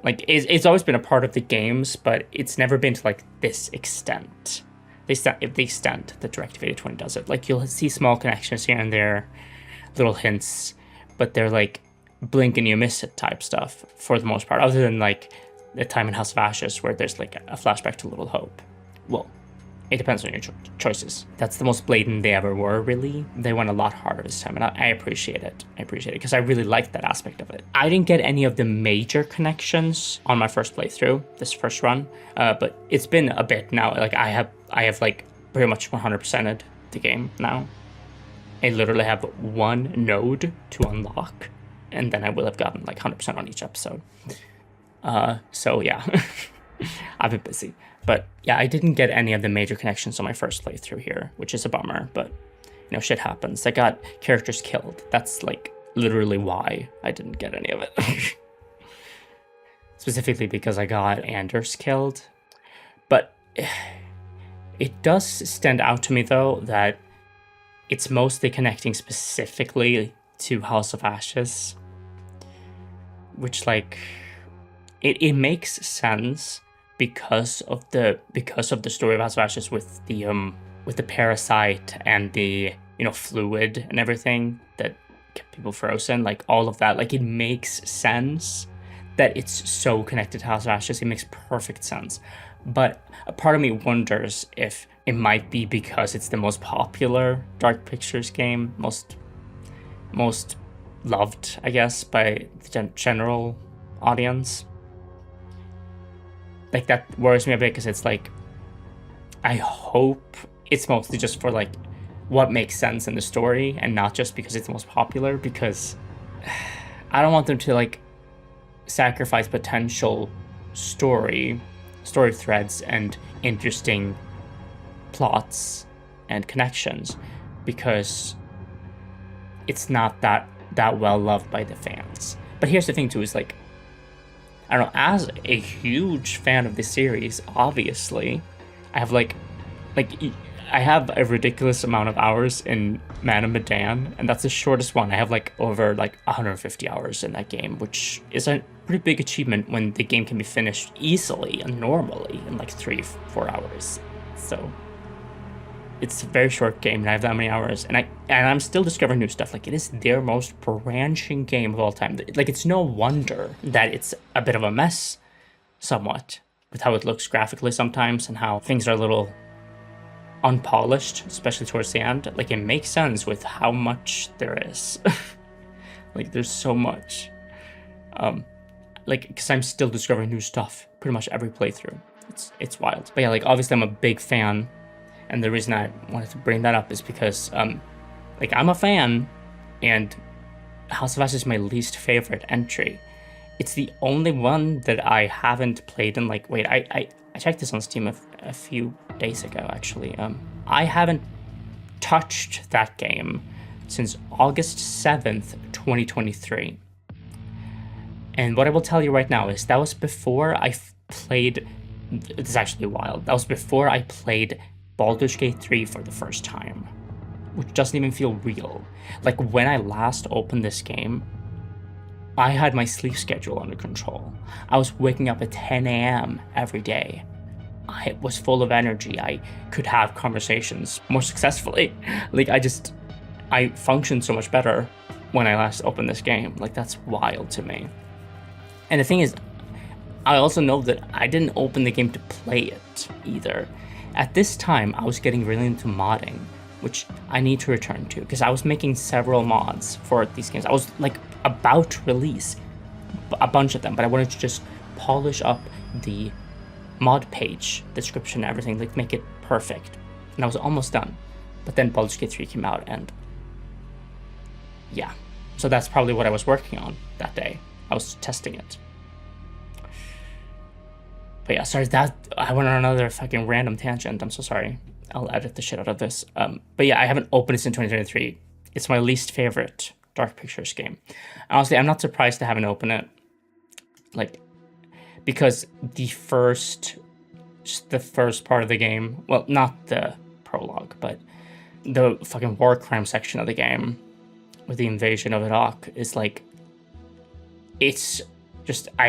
Like, it's always been a part of the games, but it's never been to like this extent. The extent that Directive 8020 does it. Like, you'll see small connections here and there, little hints, but they're like blink and you miss it type stuff for the most part, other than like the time in House of Ashes where there's like a flashback to Little Hope. Well, it depends on your choices. That's the most blatant they ever were, really. They went a lot harder this time, and I appreciate it. I appreciate it, because I really liked that aspect of it. I didn't get any of the major connections on my first playthrough, this first run, but it's been a bit now. Like, I have like pretty much 100%ed the game now. I literally have one node to unlock, and then I will have gotten like 100% on each episode. So yeah, I've been busy. But yeah, I didn't get any of the major connections on my first playthrough here, which is a bummer, but you know, shit happens. I got characters killed. That's like literally why I didn't get any of it. Specifically because I got Anders killed. But it does stand out to me though that it's mostly connecting specifically to House of Ashes, which like it makes sense because of the story of House of Ashes with the parasite and the, you know, fluid and everything that kept people frozen, like all of that. Like, it makes sense that it's so connected to House of Ashes. It makes perfect sense. But a part of me wonders if it might be because it's the most popular Dark Pictures game, most loved, I guess, by the general audience. Like, that worries me a bit, because it's like, I hope it's mostly just for like what makes sense in the story and not just because it's the most popular, because I don't want them to like sacrifice potential story threads and interesting plots and connections because it's not that well loved by the fans. But here's the thing too, is like, I don't know, as a huge fan of this series, obviously, I have I have a ridiculous amount of hours in Man of Medan, and that's the shortest one. I have like over like 150 hours in that game, which is a pretty big achievement when the game can be finished easily and normally in like 3-4 hours. So it's a very short game, and I have that many hours, and I'm still discovering new stuff. Like, it is their most branching game of all time. Like, it's no wonder that it's a bit of a mess, somewhat, with how it looks graphically sometimes and how things are a little unpolished, especially towards the end. Like, it makes sense with how much there is. Like, there's so much. Like, because I'm still discovering new stuff pretty much every playthrough. It's wild. But yeah, like, obviously I'm a big fan. And the reason I wanted to bring that up is because, like, I'm a fan, and House of Ashes is my least favorite entry. It's the only one that I haven't played in, like, wait, I checked this on Steam a few days ago, actually. I haven't touched that game since August 7th, 2023. And what I will tell you right now is that was before I played, it's actually wild, that was before I played Baldur's Gate 3 for the first time, which doesn't even feel real. Like, when I last opened this game, I had my sleep schedule under control. I was waking up at 10 a.m. every day. I was full of energy. I could have conversations more successfully. Like, I functioned so much better when I last opened this game. Like, that's wild to me. And the thing is, I also know that I didn't open the game to play it either. At this time, I was getting really into modding, which I need to return to, because I was making several mods for these games. I was like about to release a bunch of them, but I wanted to just polish up the mod page, description, everything, like make it perfect. And I was almost done. But then Baldur's Gate 3 came out, and yeah. So that's probably what I was working on that day. I was testing it. But yeah, sorry, that I went on another fucking random tangent. I'm so sorry. I'll edit the shit out of this. But yeah, I haven't opened this in 2023. It's my least favorite Dark Pictures game. Honestly, I'm not surprised to haven't opened it. Like, because the first part of the game, well, not the prologue, but the fucking war crime section of the game with the invasion of Iraq is like, it's just, I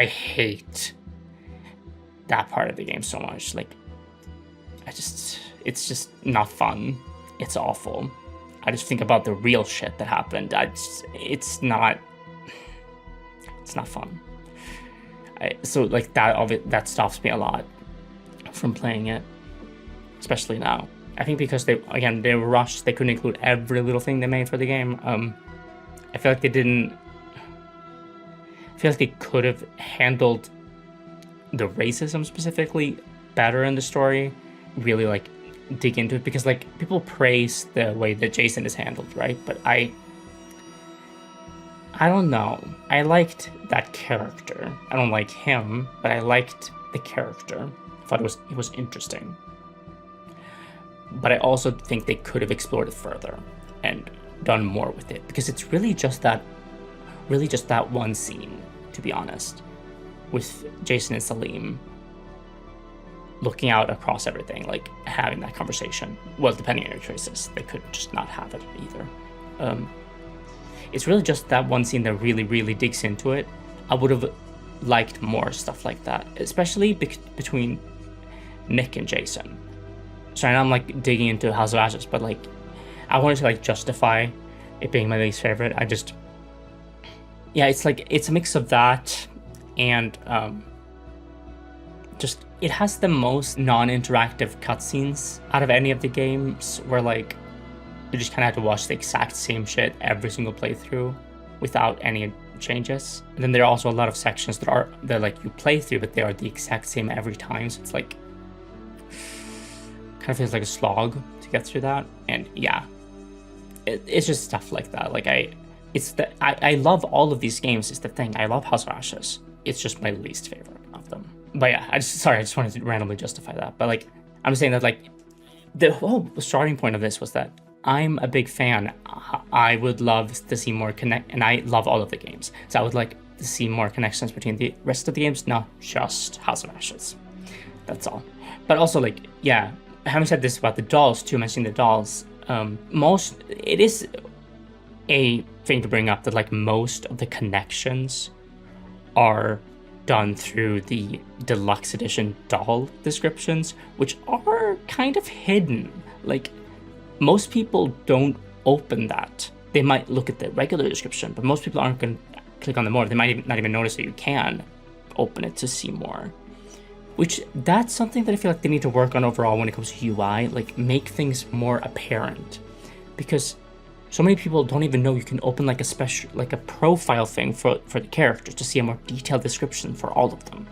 hate that part of the game so much. Like, it's just not fun. It's awful. I just think about the real shit that happened. It's not fun. So like that stops me a lot from playing it, especially now. I think because they were rushed. They couldn't include every little thing they made for the game. I feel like they didn't. I feel like they could have handled the racism specifically better in the story. Really like dig into it, because like people praise the way that Jason is handled, right? But I don't know. I liked that character. I don't like him, but I liked the character. I thought it was interesting. But I also think they could have explored it further and done more with it, because it's really just that one scene, to be honest, with Jason and Salim looking out across everything, like having that conversation. Well, depending on your choices, they could just not have it either. It's really just that one scene that really, really digs into it. I would have liked more stuff like that, especially between Nick and Jason. So I know I'm like digging into House of Ashes, but like I wanted to like justify it being my least favorite. It's a mix of that and just it has the most non-interactive cutscenes out of any of the games, where like you just kind of have to watch the exact same shit every single playthrough without any changes. And then there are also a lot of sections that like you play through, but they are the exact same every time. So it's like kind of feels like a slog to get through that. And yeah, it's just stuff like that. Like I love all of these games. Is the thing. I love House of Ashes. It's just my least favorite of them. But yeah, I just wanted to randomly justify that. But like, I'm saying that like the whole starting point of this was that I'm a big fan. I would love to see more and I love all of the games. So I would like to see more connections between the rest of the games, not just House of Ashes. That's all. But also like, yeah, having said this about the dolls too, mentioning the dolls, it is a thing to bring up that like most of the connections are done through the deluxe edition doll descriptions, which are kind of hidden. Like, most people don't open that. They might look at the regular description, but most people aren't going to click on the more. They might not even notice that you can open it to see more. Which, that's something that I feel like they need to work on overall when it comes to UI, like make things more apparent. Because so many people don't even know you can open like a profile thing for the characters to see a more detailed description for all of them.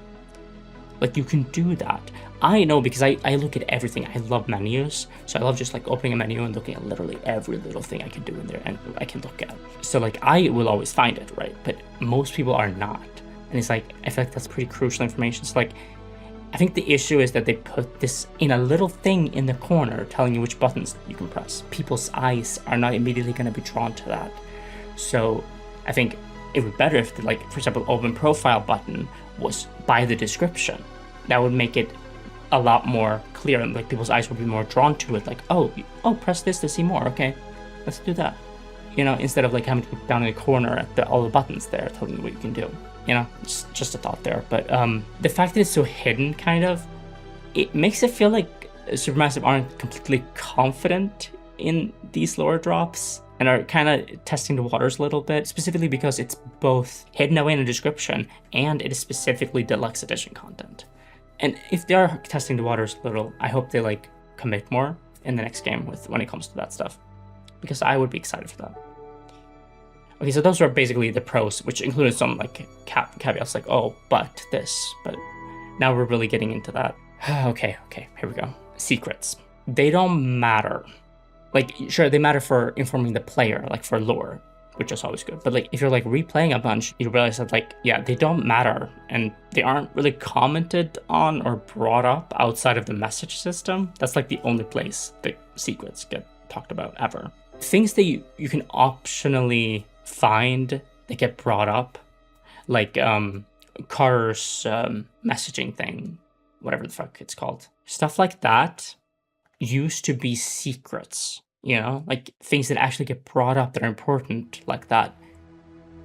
Like, you can do that. I know because I look at everything. I love menus. So I love just like opening a menu and looking at literally every little thing I can do in there and I can look at. So like, I will always find it, right? But most people are not. And it's like, I feel like that's pretty crucial information. So like, I think the issue is that they put this in a little thing in the corner telling you which buttons you can press. People's eyes are not immediately going to be drawn to that. So I think it would be better if the, like, for example, open profile button was by the description. That would make it a lot more clear and like people's eyes would be more drawn to it. Like, oh, press this to see more. Okay, let's do that. you know, instead of like having to look down in the corner at all the buttons there telling you what you can do. You know, it's just a thought there. But the fact that it's so hidden, kind of, it makes it feel like Supermassive aren't completely confident in these lore drops and are kind of testing the waters a little bit, specifically because it's both hidden away in the description and it is specifically deluxe edition content. And if they are testing the waters a little, I hope they like commit more in the next game when it comes to that stuff, because I would be excited for that. Okay, so those are basically the pros, which included some like caveats like, oh, but this, but now we're really getting into that. Okay, here we go. Secrets. They don't matter. Like, sure, they matter for informing the player, like for lore, which is always good. But like, if you're like replaying a bunch, you realize that like, yeah, they don't matter and they aren't really commented on or brought up outside of the message system. That's like the only place the secrets get talked about ever. Things that you can optionally find that get brought up, like Carter's messaging thing, whatever the fuck it's called. Stuff like that used to be secrets, you know, like things that actually get brought up that are important like that.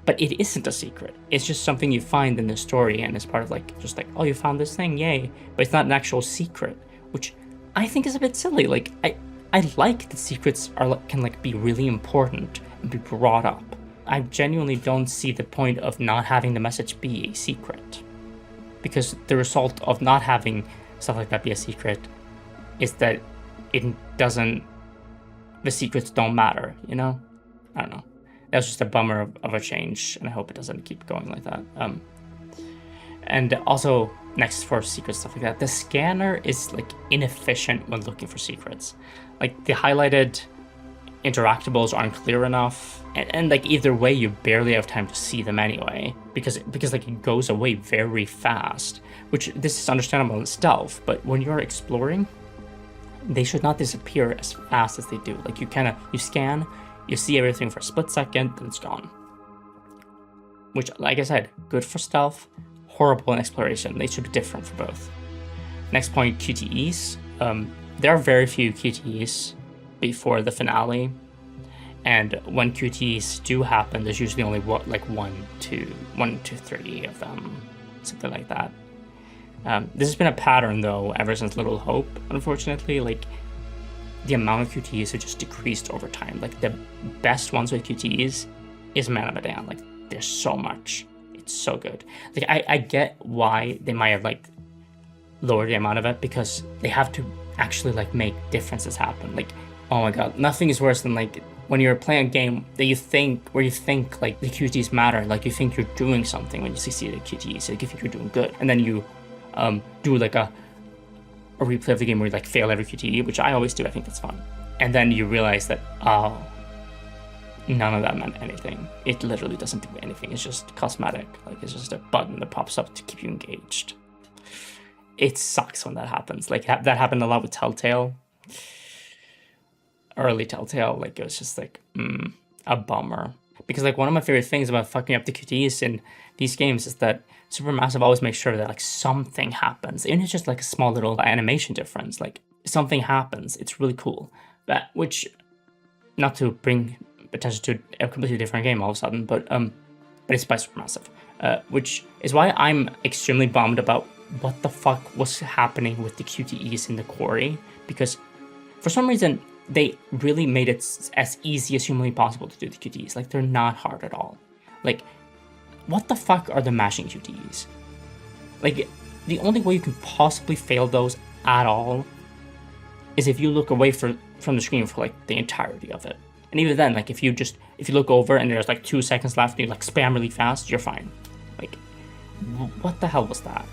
But it isn't a secret. It's just something you find in the story and it's part of like, just like, oh, you found this thing, yay. But it's not an actual secret, which I think is a bit silly. Like, I like that secrets can like be really important and be brought up. I genuinely don't see the point of not having the message be a secret, because the result of not having stuff like that be a secret is that the secrets don't matter, you know? I don't know. That was just a bummer of a change, and I hope it doesn't keep going like that. And also, next for secret stuff like that, the scanner is like inefficient when looking for secrets. Like the highlighted interactables aren't clear enough, and like either way you barely have time to see them anyway, because like it goes away very fast, which this is understandable in stealth, but when you're exploring, they should not disappear as fast as they do. Like you scan, you see everything for a split second, then it's gone. Which, like I said, good for stealth, horrible in exploration. They should be different for both. Next point, QTEs. There are very few QTEs before the finale, and when QTEs do happen, there's usually only like one to 3 of them, something like that. This has been a pattern though ever since Little Hope, unfortunately. Like, the amount of QTEs have just decreased over time. Like, the best ones with QTEs is Man of Medan. Like, there's so much. It's so good. Like, I get why they might have like lowered the amount of it, because they have to actually like make differences happen. Like, oh my god, nothing is worse than like when you're playing a game that you think like the QTEs matter. Like, you think you're doing something when you succeed at QTEs. Like, you think you're doing good, and then you do like a replay of the game where you like fail every QTE, which I always do. I think that's fun. And then you realize that, oh, none of that meant anything. It literally doesn't do anything. It's just cosmetic. Like, it's just a button that pops up to keep you engaged. It sucks when that happens. Like, that happened a lot with Telltale. Early Telltale, like, it was just like, a bummer. Because like, one of my favorite things about fucking up the QTEs in these games is that Supermassive always makes sure that like something happens. And it's just like a small little animation difference. Like, something happens. It's really cool. Which, not to bring attention to a completely different game all of a sudden, but it's by Supermassive. Which is why I'm extremely bummed about what the fuck was happening with the QTEs in the quarry. Because for some reason, they really made it as easy as humanly possible to do the QTEs. Like, they're not hard at all. Like, what the fuck are the mashing QTEs? Like, the only way you can possibly fail those at all is if you look away from the screen for like the entirety of it. And even then, like, if you look over and there's like 2 seconds left and you like spam really fast, you're fine. Like, what the hell was that?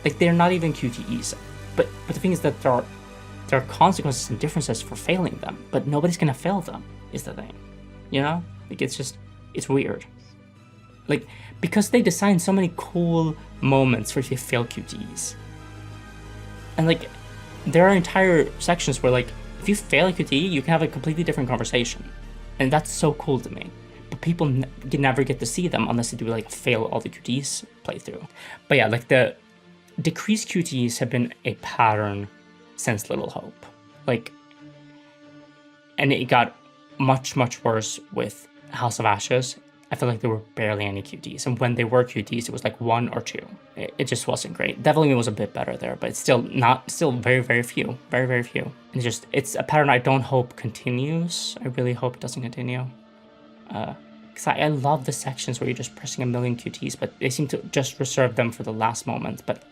Like, they're not even QTEs. But the thing is that there are consequences and differences for failing them, but nobody's gonna fail them, is the thing. You know? Like, it's weird. Like, because they designed so many cool moments for if you fail QTEs. And like, there are entire sections where like, if you fail a QTE, you can have a completely different conversation. And that's so cool to me. But people never get to see them unless they do like fail all the QTEs playthrough. But yeah, like, the decreased QTEs have been a pattern since Little Hope. Like, and it got much worse with House of Ashes. I feel like there were barely any QTs, and when they were QTs, it was like 1 or 2. It just wasn't great. Definitely was a bit better there, but it's still very few, very few. And it's a pattern I don't hope continues. I really hope it doesn't continue. Because I love the sections where you're just pressing a million QTs, but they seem to just reserve them for the last moment. But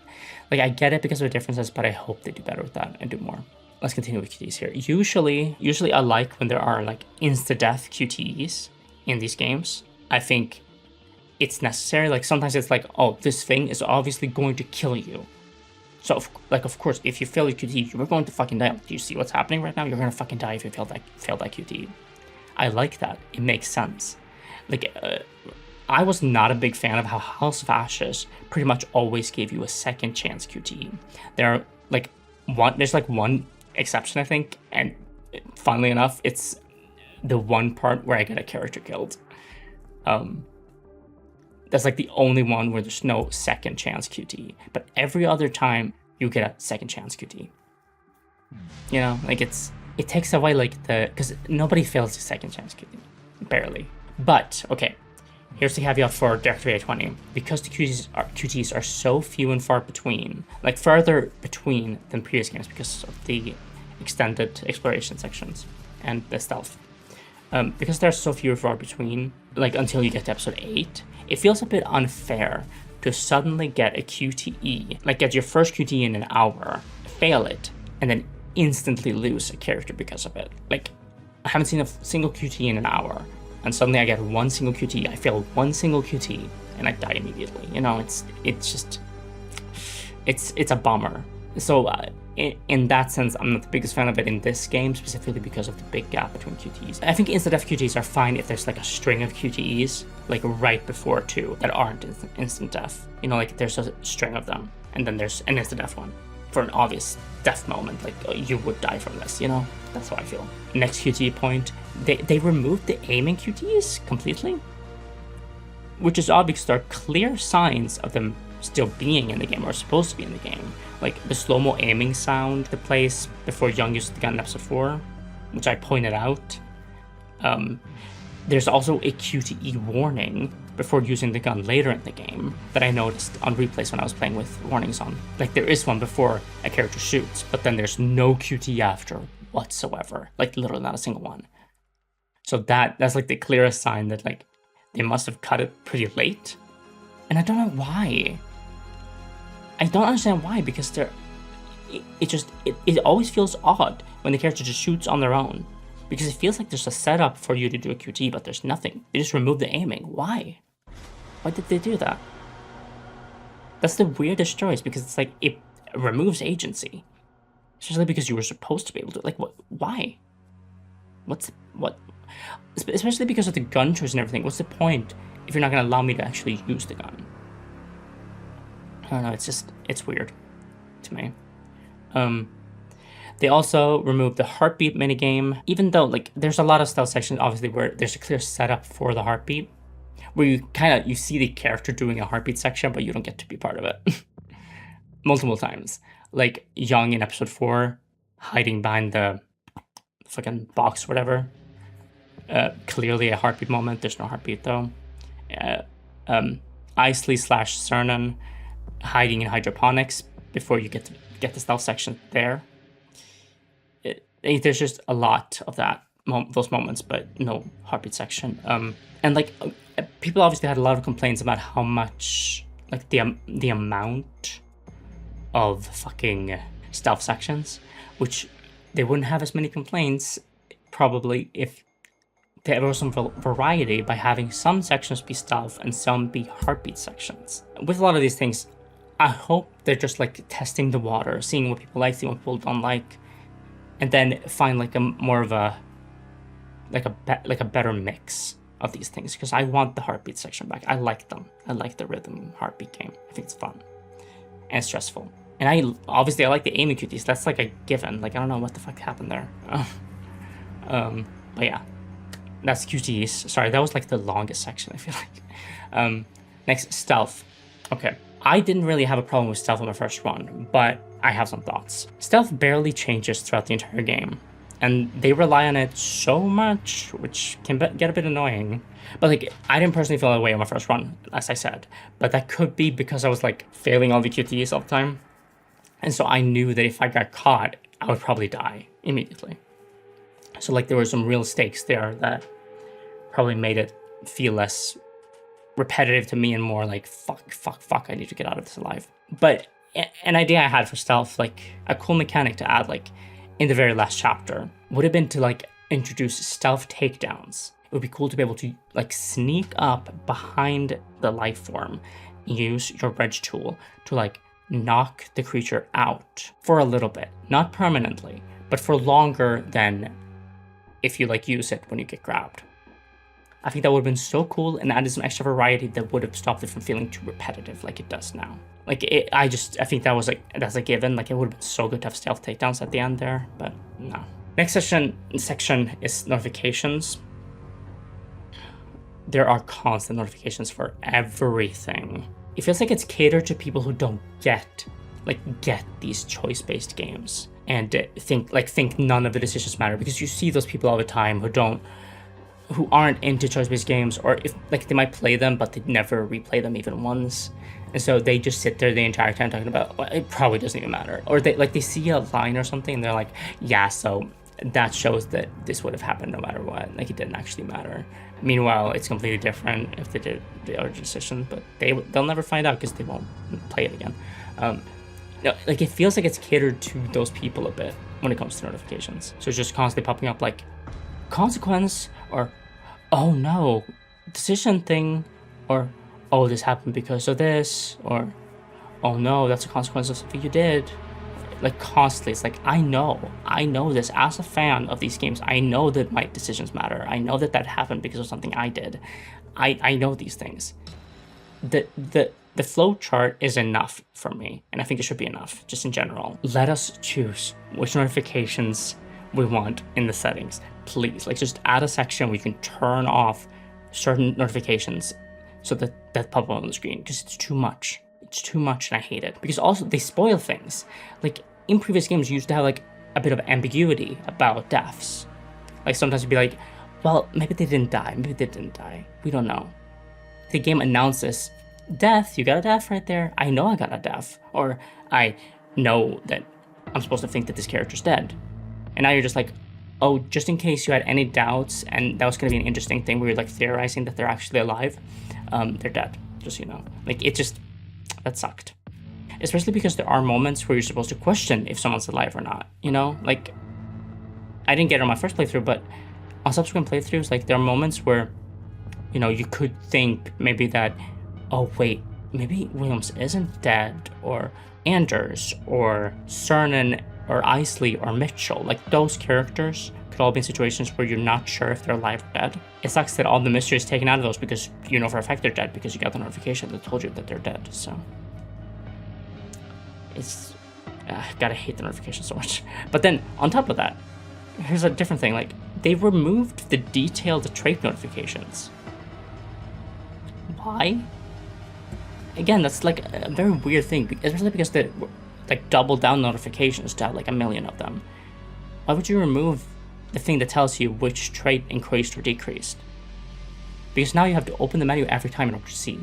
like, I get it because of the differences, but I hope they do better with that and do more. Let's continue with QTs here. Usually I like when there are like insta-death QTs in these games. I think it's necessary. Like, sometimes it's like, oh, this thing is obviously going to kill you. So, of course, if you fail your QT, you're going to fucking die. Do you see what's happening right now? You're going to fucking die if you fail that QT. I like that. It makes sense. Like, I was not a big fan of how House of Ashes pretty much always gave you a second chance QT. There's one exception, I think, and funnily enough, it's the one part where I get a character killed. That's like the only one where there's no second chance QT, but every other time you get a second chance QT. You know, like it takes away like because nobody fails the second chance QT, barely. But okay, here's the caveat for Directive A20. Because the QTs are so few and far between, like further between than previous games because of the extended exploration sections and the stealth. Because they're so few and far between, like until you get to episode 8, it feels a bit unfair to suddenly get a QTE, like get your first QTE in an hour, fail it, and then instantly lose a character because of it. Like, I haven't seen a single QTE in an hour, and suddenly I get one single QTE, I fail one single QTE, and I die immediately. You know, it's a bummer. So in that sense, I'm not the biggest fan of it in this game, specifically because of the big gap between QTEs. I think instant death QTEs are fine if there's like a string of QTEs, like right before 2, that aren't instant death. You know, like there's a string of them, and then there's an instant death one for an obvious death moment, like you would die from this, you know? That's how I feel. Next QTE point, they removed the aiming QTEs completely, which is odd because there are clear signs of them still being in the game or supposed to be in the game. Like the slow-mo aiming sound that plays before Young uses the gun in episode 4, which I pointed out. There's also a QTE warning before using the gun later in the game that I noticed on replays when I was playing with warnings on. Like there is one before a character shoots, but then there's no QTE after whatsoever. Like literally not a single one. So that's like the clearest sign that like they must have cut it pretty late. And I don't know why. I don't understand why, because it always feels odd when the character just shoots on their own. Because it feels like there's a setup for you to do a QT, but there's nothing. They just remove the aiming. Why? Why did they do that? That's the weirdest choice, because it's like, it removes agency. Especially because you were supposed to be able to, like, what? Why? What? Especially because of the gun choice and everything. What's the point if you're not going to allow me to actually use the gun? I don't know, it's weird to me. They also removed the heartbeat minigame, even though like there's a lot of stealth sections obviously where there's a clear setup for the heartbeat, where you see the character doing a heartbeat section, but you don't get to be part of it. Multiple times. Like Young in episode 4, hiding behind the fucking box or whatever. Clearly a heartbeat moment, there's no heartbeat though. Isley/Cernan hiding in hydroponics before you get the stealth section there. There's just a lot of those moments, but no heartbeat section. And like people obviously had a lot of complaints about how much like the amount of fucking stealth sections, which they wouldn't have as many complaints probably if there was some variety by having some sections be stealth and some be heartbeat sections. With a lot of these things, I hope they're just like testing the water, seeing what people like, seeing what people don't like, and then find like a more of a better mix of these things, because I want the heartbeat section back. I like them. I like the rhythm heartbeat game. I think it's fun and stressful. And I like the aiming QTs. That's like a given. Like I don't know what the fuck happened there. But yeah. That's QTs. Sorry, that was like the longest section, I feel like. Next, stealth. Okay. I didn't really have a problem with stealth on the first run, but I have some thoughts. Stealth barely changes throughout the entire game. and they rely on it so much, which can get a bit annoying. But like, I didn't personally feel that way on my first run, as I said, but that could be because I was like failing all the QTEs all the time. And so I knew that if I got caught, I would probably die immediately. So like there were some real stakes there that probably made it feel less repetitive to me and more like, fuck, I need to get out of this alive. But an idea I had for stealth, like a cool mechanic to add like in the very last chapter, would have been to like introduce stealth takedowns. It would be cool to be able to like sneak up behind the life form, use your wedge tool to like knock the creature out for a little bit, not permanently, but for longer than if you like use it when you get grabbed. I think that would have been so cool and added some extra variety that would have stopped it from feeling too repetitive like it does now. Like I think that was like, that's a given. Like it would have been so good to have stealth takedowns at the end there, but no. Next section is notifications. There are constant notifications for everything. It feels like it's catered to people who don't get these choice-based games and think none of the decisions matter, because you see those people all the time who aren't into choice-based games, or if like they might play them but they never replay them even once, and so they just sit there the entire time talking about, well, it probably doesn't even matter, or they see a line or something and they're like, yeah, so that shows that this would have happened no matter what, like it didn't actually matter. Meanwhile, it's completely different if they did the other decision, but they'll never find out because they won't play it again. Like it feels like it's catered to those people a bit when it comes to notifications. So it's just constantly popping up like consequence, or oh no, decision thing, or oh, this happened because of this, or oh no, that's a consequence of something you did. Like constantly, it's like, I know this as a fan of these games. I know that my decisions matter. I know that happened because of something I did. I know these things. The flow chart is enough for me, and I think it should be enough, just in general. Let us choose which notifications we want in the settings, please. Like just add a section where you can turn off certain notifications so that pop up on the screen, because it's too much. It's too much and I hate it. Because also they spoil things. Like in previous games you used to have like a bit of ambiguity about deaths. Like sometimes you'd be like, well, maybe they didn't die, maybe they didn't die. We don't know. The game announces, death, you got a death right there. I know I got a death. Or I know that I'm supposed to think that this character's dead. And now you're just like, oh, just in case you had any doubts, and that was gonna be an interesting thing where you're like theorizing that they're actually alive, they're dead, just so you know. Like it just, that sucked. Especially because there are moments where you're supposed to question if someone's alive or not, you know? Like, I didn't get it on my first playthrough, but on subsequent playthroughs, like, there are moments where, you know, you could think maybe that, oh, wait, maybe Williams isn't dead, or Anders, or Cernan, or Isley, or Mitchell. Like, those characters could all be in situations where you're not sure if they're alive or dead. It sucks that all the mystery is taken out of those because you know for a fact they're dead because you got the notification that told you that they're dead, so. It's, gotta hate the notification so much. But then, on top of that, here's a different thing, like, they removed the detailed trait notifications. Why? Again, that's like a very weird thing, especially because they're like double down notifications to have like 1 million of them. Why would you remove the thing that tells you which trait increased or decreased? Because now you have to open the menu every time in order to see,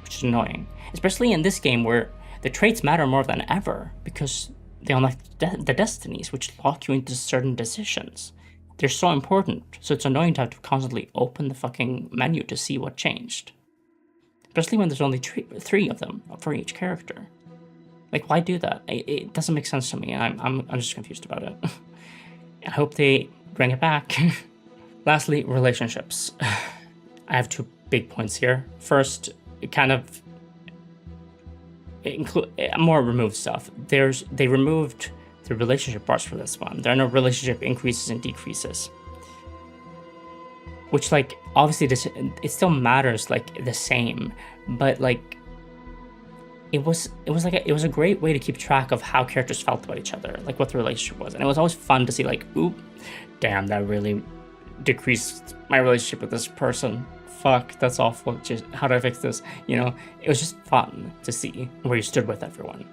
which is annoying. Especially in this game where the traits matter more than ever because they unlock the destinies, which lock you into certain decisions. They're so important, so it's annoying to have to constantly open the fucking menu to see what changed. Especially when there's only 3 of them for each character. Like, why do that? It doesn't make sense to me, and I'm just confused about it. I hope they bring it back. Lastly, relationships. I have 2 big points here. First, more removed stuff. They removed the relationship parts for this one. There are no relationship increases and decreases. Which, like, obviously it still matters, like, the same, but, like, it was a great way to keep track of how characters felt about each other, like what the relationship was. And it was always fun to see, like, oop, damn, that really decreased my relationship with this person. Fuck, that's awful. Just, how do I fix this? You know, it was just fun to see where you stood with everyone.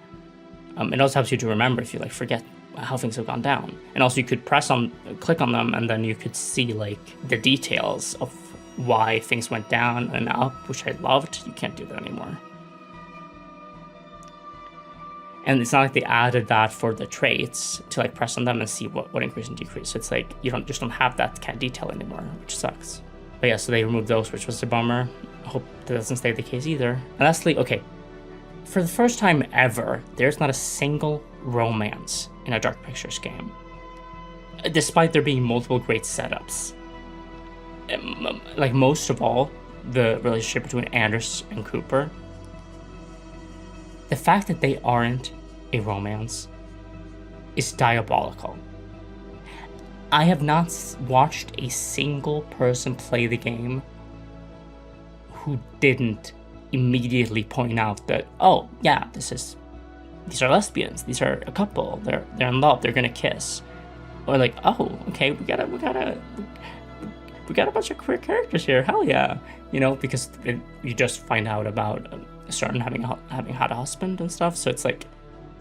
It also helps you to remember if you, like, forget how things have gone down. And also you could click on them, and then you could see like the details of why things went down and up, which I loved. You can't do that anymore. And it's not like they added that for the traits to like press on them and see what increase and decrease. So it's like you just don't have that kind of detail anymore, which sucks. But yeah, so they removed those, which was a bummer. I hope that doesn't stay the case either. And lastly, okay, for the first time ever, there's not a single romance in a Dark Pictures game, despite there being multiple great setups. Like most of all, the relationship between Anders and Cooper. The fact that they aren't a romance is diabolical. I have not watched a single person play the game who didn't immediately point out that, oh yeah, these are lesbians, these are a couple, they're in love, they're gonna kiss, or like, oh okay, we got a bunch of queer characters here, hell yeah, you know, because you just find out about Certain having had a husband and stuff, so it's like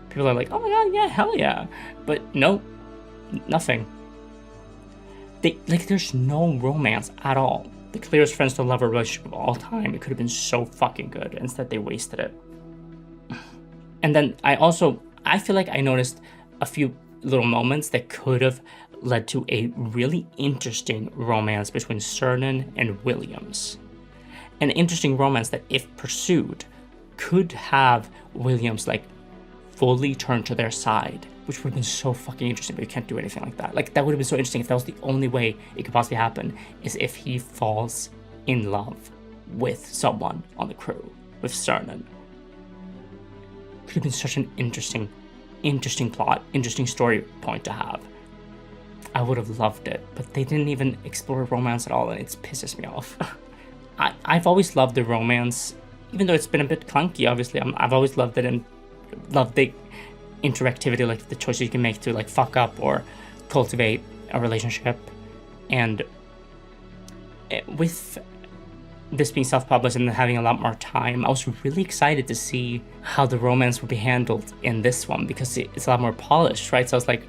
people are like, oh my god, yeah, hell yeah, but no, nothing. There's no romance at all. The clearest friends to lover relationship of all time. It could have been so fucking good. Instead, they wasted it. And then I feel like I noticed a few little moments that could have led to a really interesting romance between Cernan and Williams. An interesting romance that, if pursued, could have Williams like fully turn to their side, which would have been so fucking interesting, but you can't do anything like that. Like, that would have been so interesting if that was the only way it could possibly happen, is if he falls in love with someone on the crew, with Cernan. Could have been such an interesting plot, interesting story point to have. I would have loved it, but they didn't even explore romance at all, and it pisses me off. I've always loved the romance, even though it's been a bit clunky, obviously. I've always loved it and loved the interactivity, like the choices you can make to like fuck up or cultivate a relationship. And with this being self-published and having a lot more time, I was really excited to see how the romance would be handled in this one, because it's a lot more polished, right? So I was like,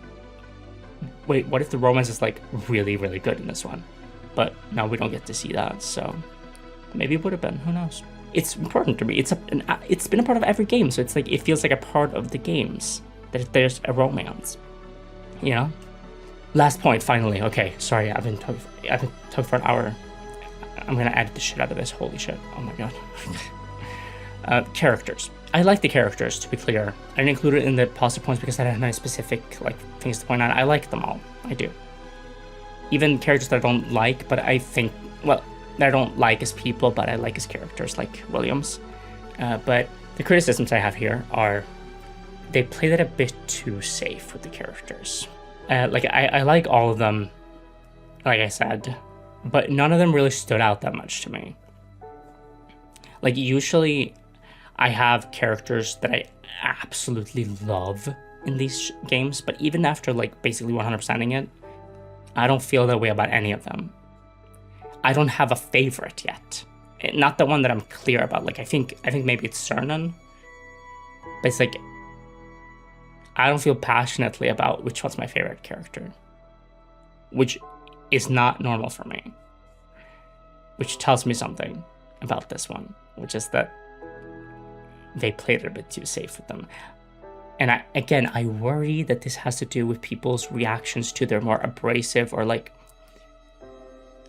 wait, what if the romance is like really, really good in this one? But no, we don't get to see that, so maybe it would have been, who knows? It's important to me. It's been a part of every game, so it's like it feels like a part of the games that there's a romance, you know. Last point, finally. Okay, sorry, I've been talking for an hour. I'm gonna edit the shit out of this. Holy shit! Oh my god. Characters. I like the characters, to be clear. I didn't include it in the positive points because I didn't have any specific like things to point out. I like them all. I do. Even characters that I don't like, but I think, well, that I don't like as people, but I like as characters, like Williams. But the criticisms I have here are they played it a bit too safe with the characters. Like I like all of them, like I said, but none of them really stood out that much to me. Like, usually I have characters that I absolutely love in these games, but even after like basically 100%ing it, I don't feel that way about any of them. I don't have a favorite yet. Not the one that I'm clear about. Like, I think maybe it's Cernan, but it's like I don't feel passionately about which one's my favorite character, which is not normal for me, which tells me something about this one, which is that they played it a bit too safe with them. And I worry that this has to do with people's reactions to their more abrasive or like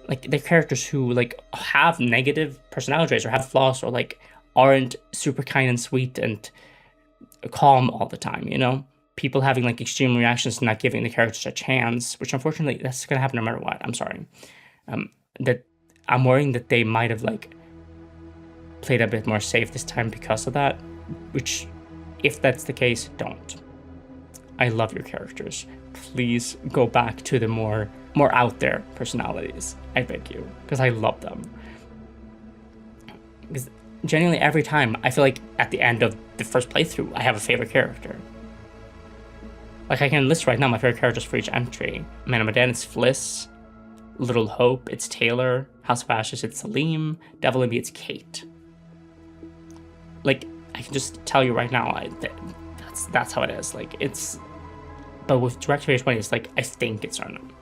the characters who like have negative personality traits or have flaws or like aren't super kind and sweet and calm all the time, you know? People having like extreme reactions and not giving the characters a chance, which unfortunately that's gonna happen no matter what. I'm sorry. That I'm worrying that they might have like played a bit more safe this time because of that, which, if that's the case, don't. I love your characters. Please go back to the more out there personalities. I beg you, because I love them. Because genuinely every time, I feel like at the end of the first playthrough, I have a favorite character. Like, I can list right now my favorite characters for each entry. Man of Medan, it's Fliss. Little Hope, it's Taylor. House of Ashes, it's Salim. Devil in Me, it's Kate. Like, I can just tell you right now, that's how it is. Like, it's But with Directive 20, it's like, I think it's random.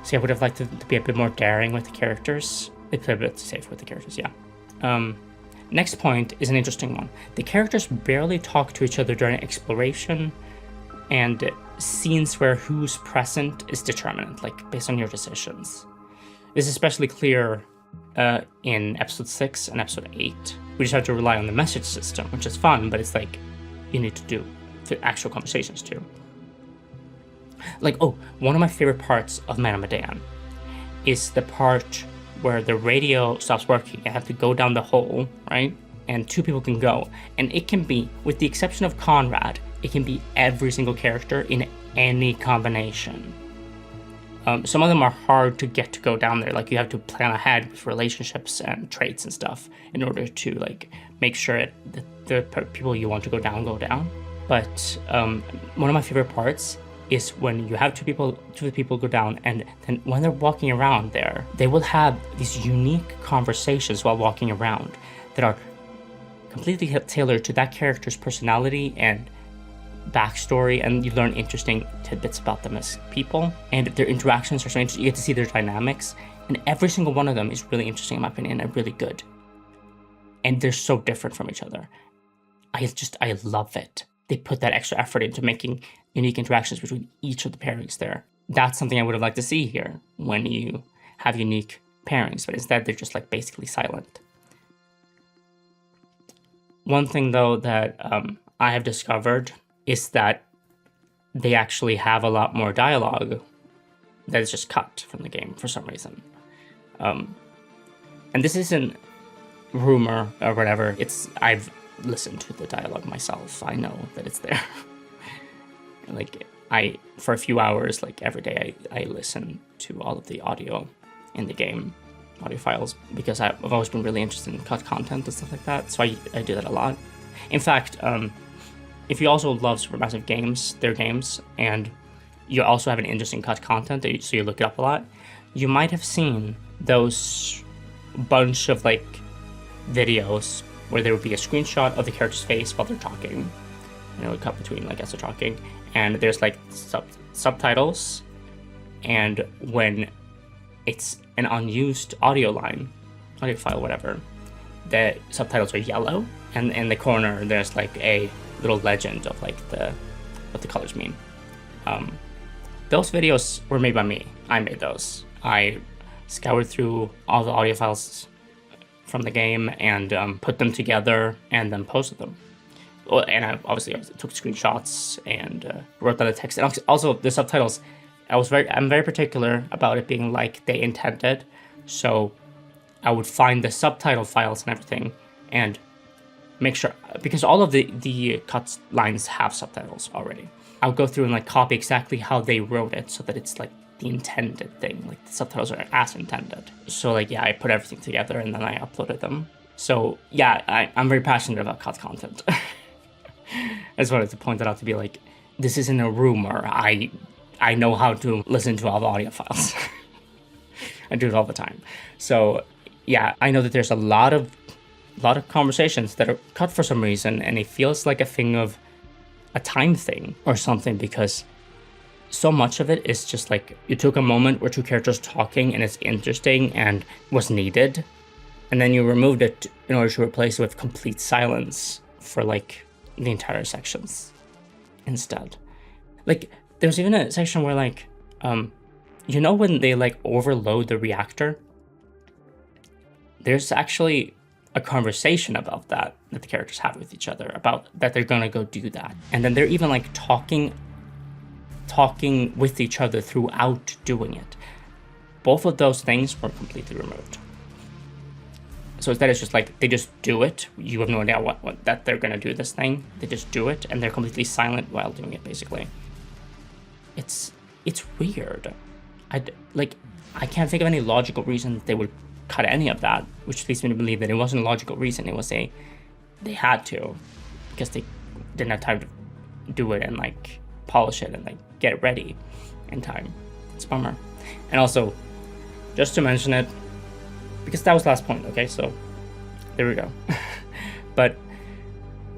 See, I would have liked to be a bit more daring with the characters. They play a bit safe with the characters, yeah. Next point is an interesting one. The characters barely talk to each other during exploration and scenes where who's present is determinant, like based on your decisions. This is especially clear in episode 6 and episode 8. We just have to rely on the message system, which is fun, but it's like you need to do the actual conversations too. Like, oh, one of my favorite parts of Man of Medan is the part where the radio stops working. You have to go down the hole, right? And 2 people can go. And it can be, with the exception of Conrad, it can be every single character in any combination. Some of them are hard to get to go down there. Like, you have to plan ahead with relationships and traits and stuff in order to, like, make sure that the people you want to go down. But one of my favorite parts is when you have two people go down, and then when they're walking around there, they will have these unique conversations while walking around that are completely tailored to that character's personality and backstory, and you learn interesting tidbits about them as people, and their interactions are so interesting. You get to see their dynamics, and every single one of them is really interesting in my opinion, and really good. And they're so different from each other. I love it. They put that extra effort into making unique interactions between each of the pairings there. That's something I would have liked to see here when you have unique pairings, but instead they're just like basically silent. One thing though that I have discovered is that they actually have a lot more dialogue that is just cut from the game for some reason. And this isn't rumor or whatever. I've listened to the dialogue myself. I know that it's there. Like, for a few hours, like every day, I listen to all of the audio in the game, audio files, because I've always been really interested in cut content and stuff like that. So I do that a lot. In fact, if you also love Supermassive games, their games, and you also have an interesting cut content, so you look it up a lot, you might have seen those bunch of like videos where there would be a screenshot of the character's face while they're talking, and it would cut between like as they're talking, and there's like subtitles, and when it's an unused audio file, whatever, the subtitles are yellow, and in the corner there's like a little legend of like what the colors mean. Those videos were made by me. I made those. I scoured through all the audio files from the game and put them together and then posted them. And I obviously took screenshots and wrote down the text. And also the subtitles, I'm very particular about it being like they intended. So I would find the subtitle files and everything and make sure, because all of the cut lines have subtitles already. I'll go through and like copy exactly how they wrote it so that it's like the intended thing, like the subtitles are as intended. So like, yeah, I put everything together and then I uploaded them. So yeah, I'm very passionate about cut content. I just wanted to point that out to be like, this isn't a rumor. I know how to listen to all the audio files. I do it all the time. So yeah, I know that there's a lot of conversations that are cut for some reason, and it feels like a time thing or something, because so much of it is just like you took a moment where two characters talking and it's interesting and was needed, and then you removed it in order to replace it with complete silence for like the entire sections instead. Like there's even a section where like you know when they like overload the reactor, there's actually a conversation about that the characters have with each other, about that they're gonna go do that, and then they're even like talking with each other throughout doing it. Both of those things were completely removed. So instead it's just like they just do it. You have no idea what that they're gonna do this thing. They just do it and they're completely silent while doing it, basically. It's weird. I can't think of any logical reason they would cut any of that, which leads me to believe that it wasn't a logical reason. It was they had to, because they didn't have time to do it and like polish it and like get it ready in time. It's a bummer. And also, just to mention it, because that was the last point, okay, so there we go. But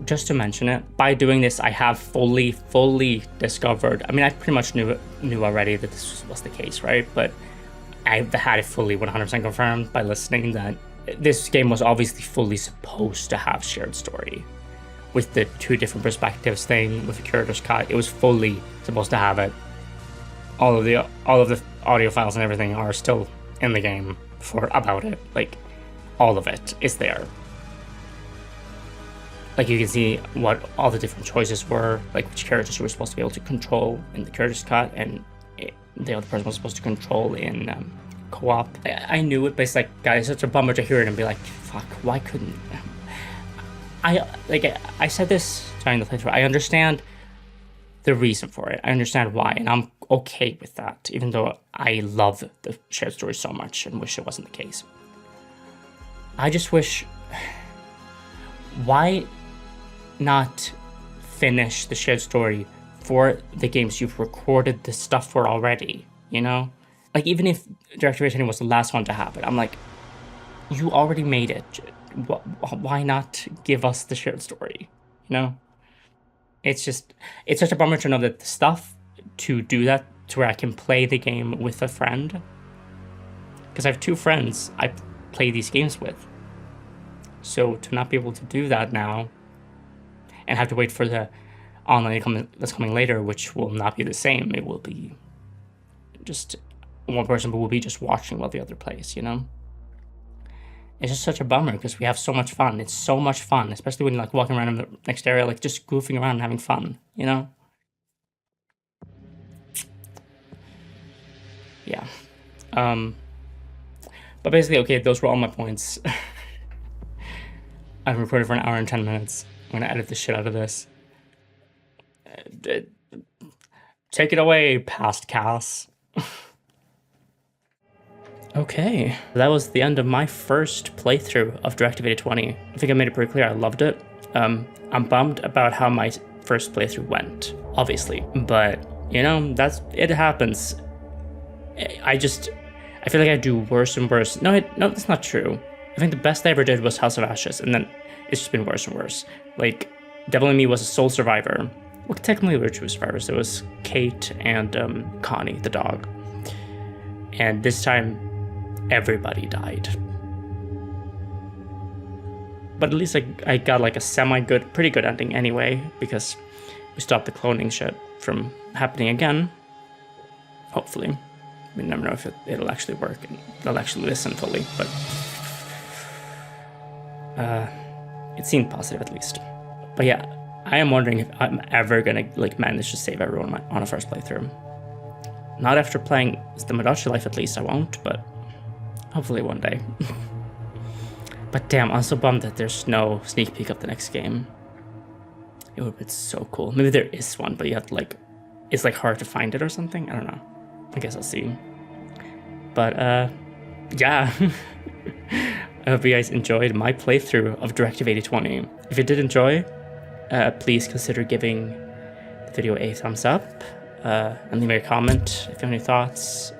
just to mention it, by doing this, I have fully discovered. I mean, I pretty much knew already that this was the case, right? But I've had it fully 100% confirmed by listening that this game was obviously fully supposed to have shared story. With the 2 different perspectives thing, with the curator's cut, it was fully supposed to have it. All of the audio files and everything are still in the game about it. Like, all of it is there. Like, you can see what all the different choices were, like which characters you were supposed to be able to control in the curator's cut, and the other person was supposed to control in co-op. I knew it, but it's like, guys, it's such a bummer to hear it and be like, fuck, why couldn't... I said this during the playthrough, I understand the reason for it. I understand why, and I'm okay with that, even though I love the shared story so much and wish it wasn't the case. I just wish... Why not finish the shared story for the games you've recorded the stuff for already, you know? Like, even if Directive 20 was the last one to have it, I'm like, you already made it. Why not give us the shared story, you know? It's such a bummer to know that the stuff to do that, to where I can play the game with a friend, because I have 2 friends I play these games with. So to not be able to do that now, and have to wait for the online that's coming later, which will not be the same. It will be just one person, but will be just watching while the other plays, you know? It's just such a bummer, because we have so much fun. It's so much fun, especially when you're like walking around in the next area, like just goofing around and having fun, you know? Yeah. But basically, okay, those were all my points. I've recorded for 1 hour and 10 minutes. I'm gonna edit the shit out of this. Take it away, past Cass. Okay, that was the end of my first playthrough of Directive 20. I think I made it pretty clear I loved it. I'm bummed about how my first playthrough went, obviously, but you know, it happens. I feel like I do worse and worse. No, that's not true. I think the best I ever did was House of Ashes, and then it's just been worse and worse. Like, Devil in Me was a sole survivor. Well, technically we were 2 survivors. It was Kate and Connie, the dog. And this time, everybody died. But at least I got like a pretty good ending anyway, because we stopped the cloning shit from happening again. Hopefully. We never know if it'll actually work and they'll actually listen fully, but it seemed positive at least. But yeah, I am wondering if I'm ever gonna like manage to save everyone on a first playthrough. Not after playing the Madachi Life, at least I won't, but hopefully one day. But damn, I'm so bummed that there's no sneak peek of the next game. It would have been so cool. Maybe there is one, but you have to like, it's like hard to find it or something. I don't know. I guess I'll see. But yeah. I hope you guys enjoyed my playthrough of Directive 20. If you did enjoy, please consider giving the video a thumbs up and leave me a comment if you have any thoughts.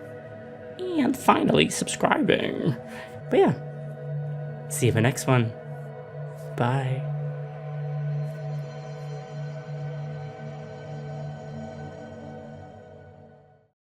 And finally, subscribing. But yeah, see you in the next one. Bye.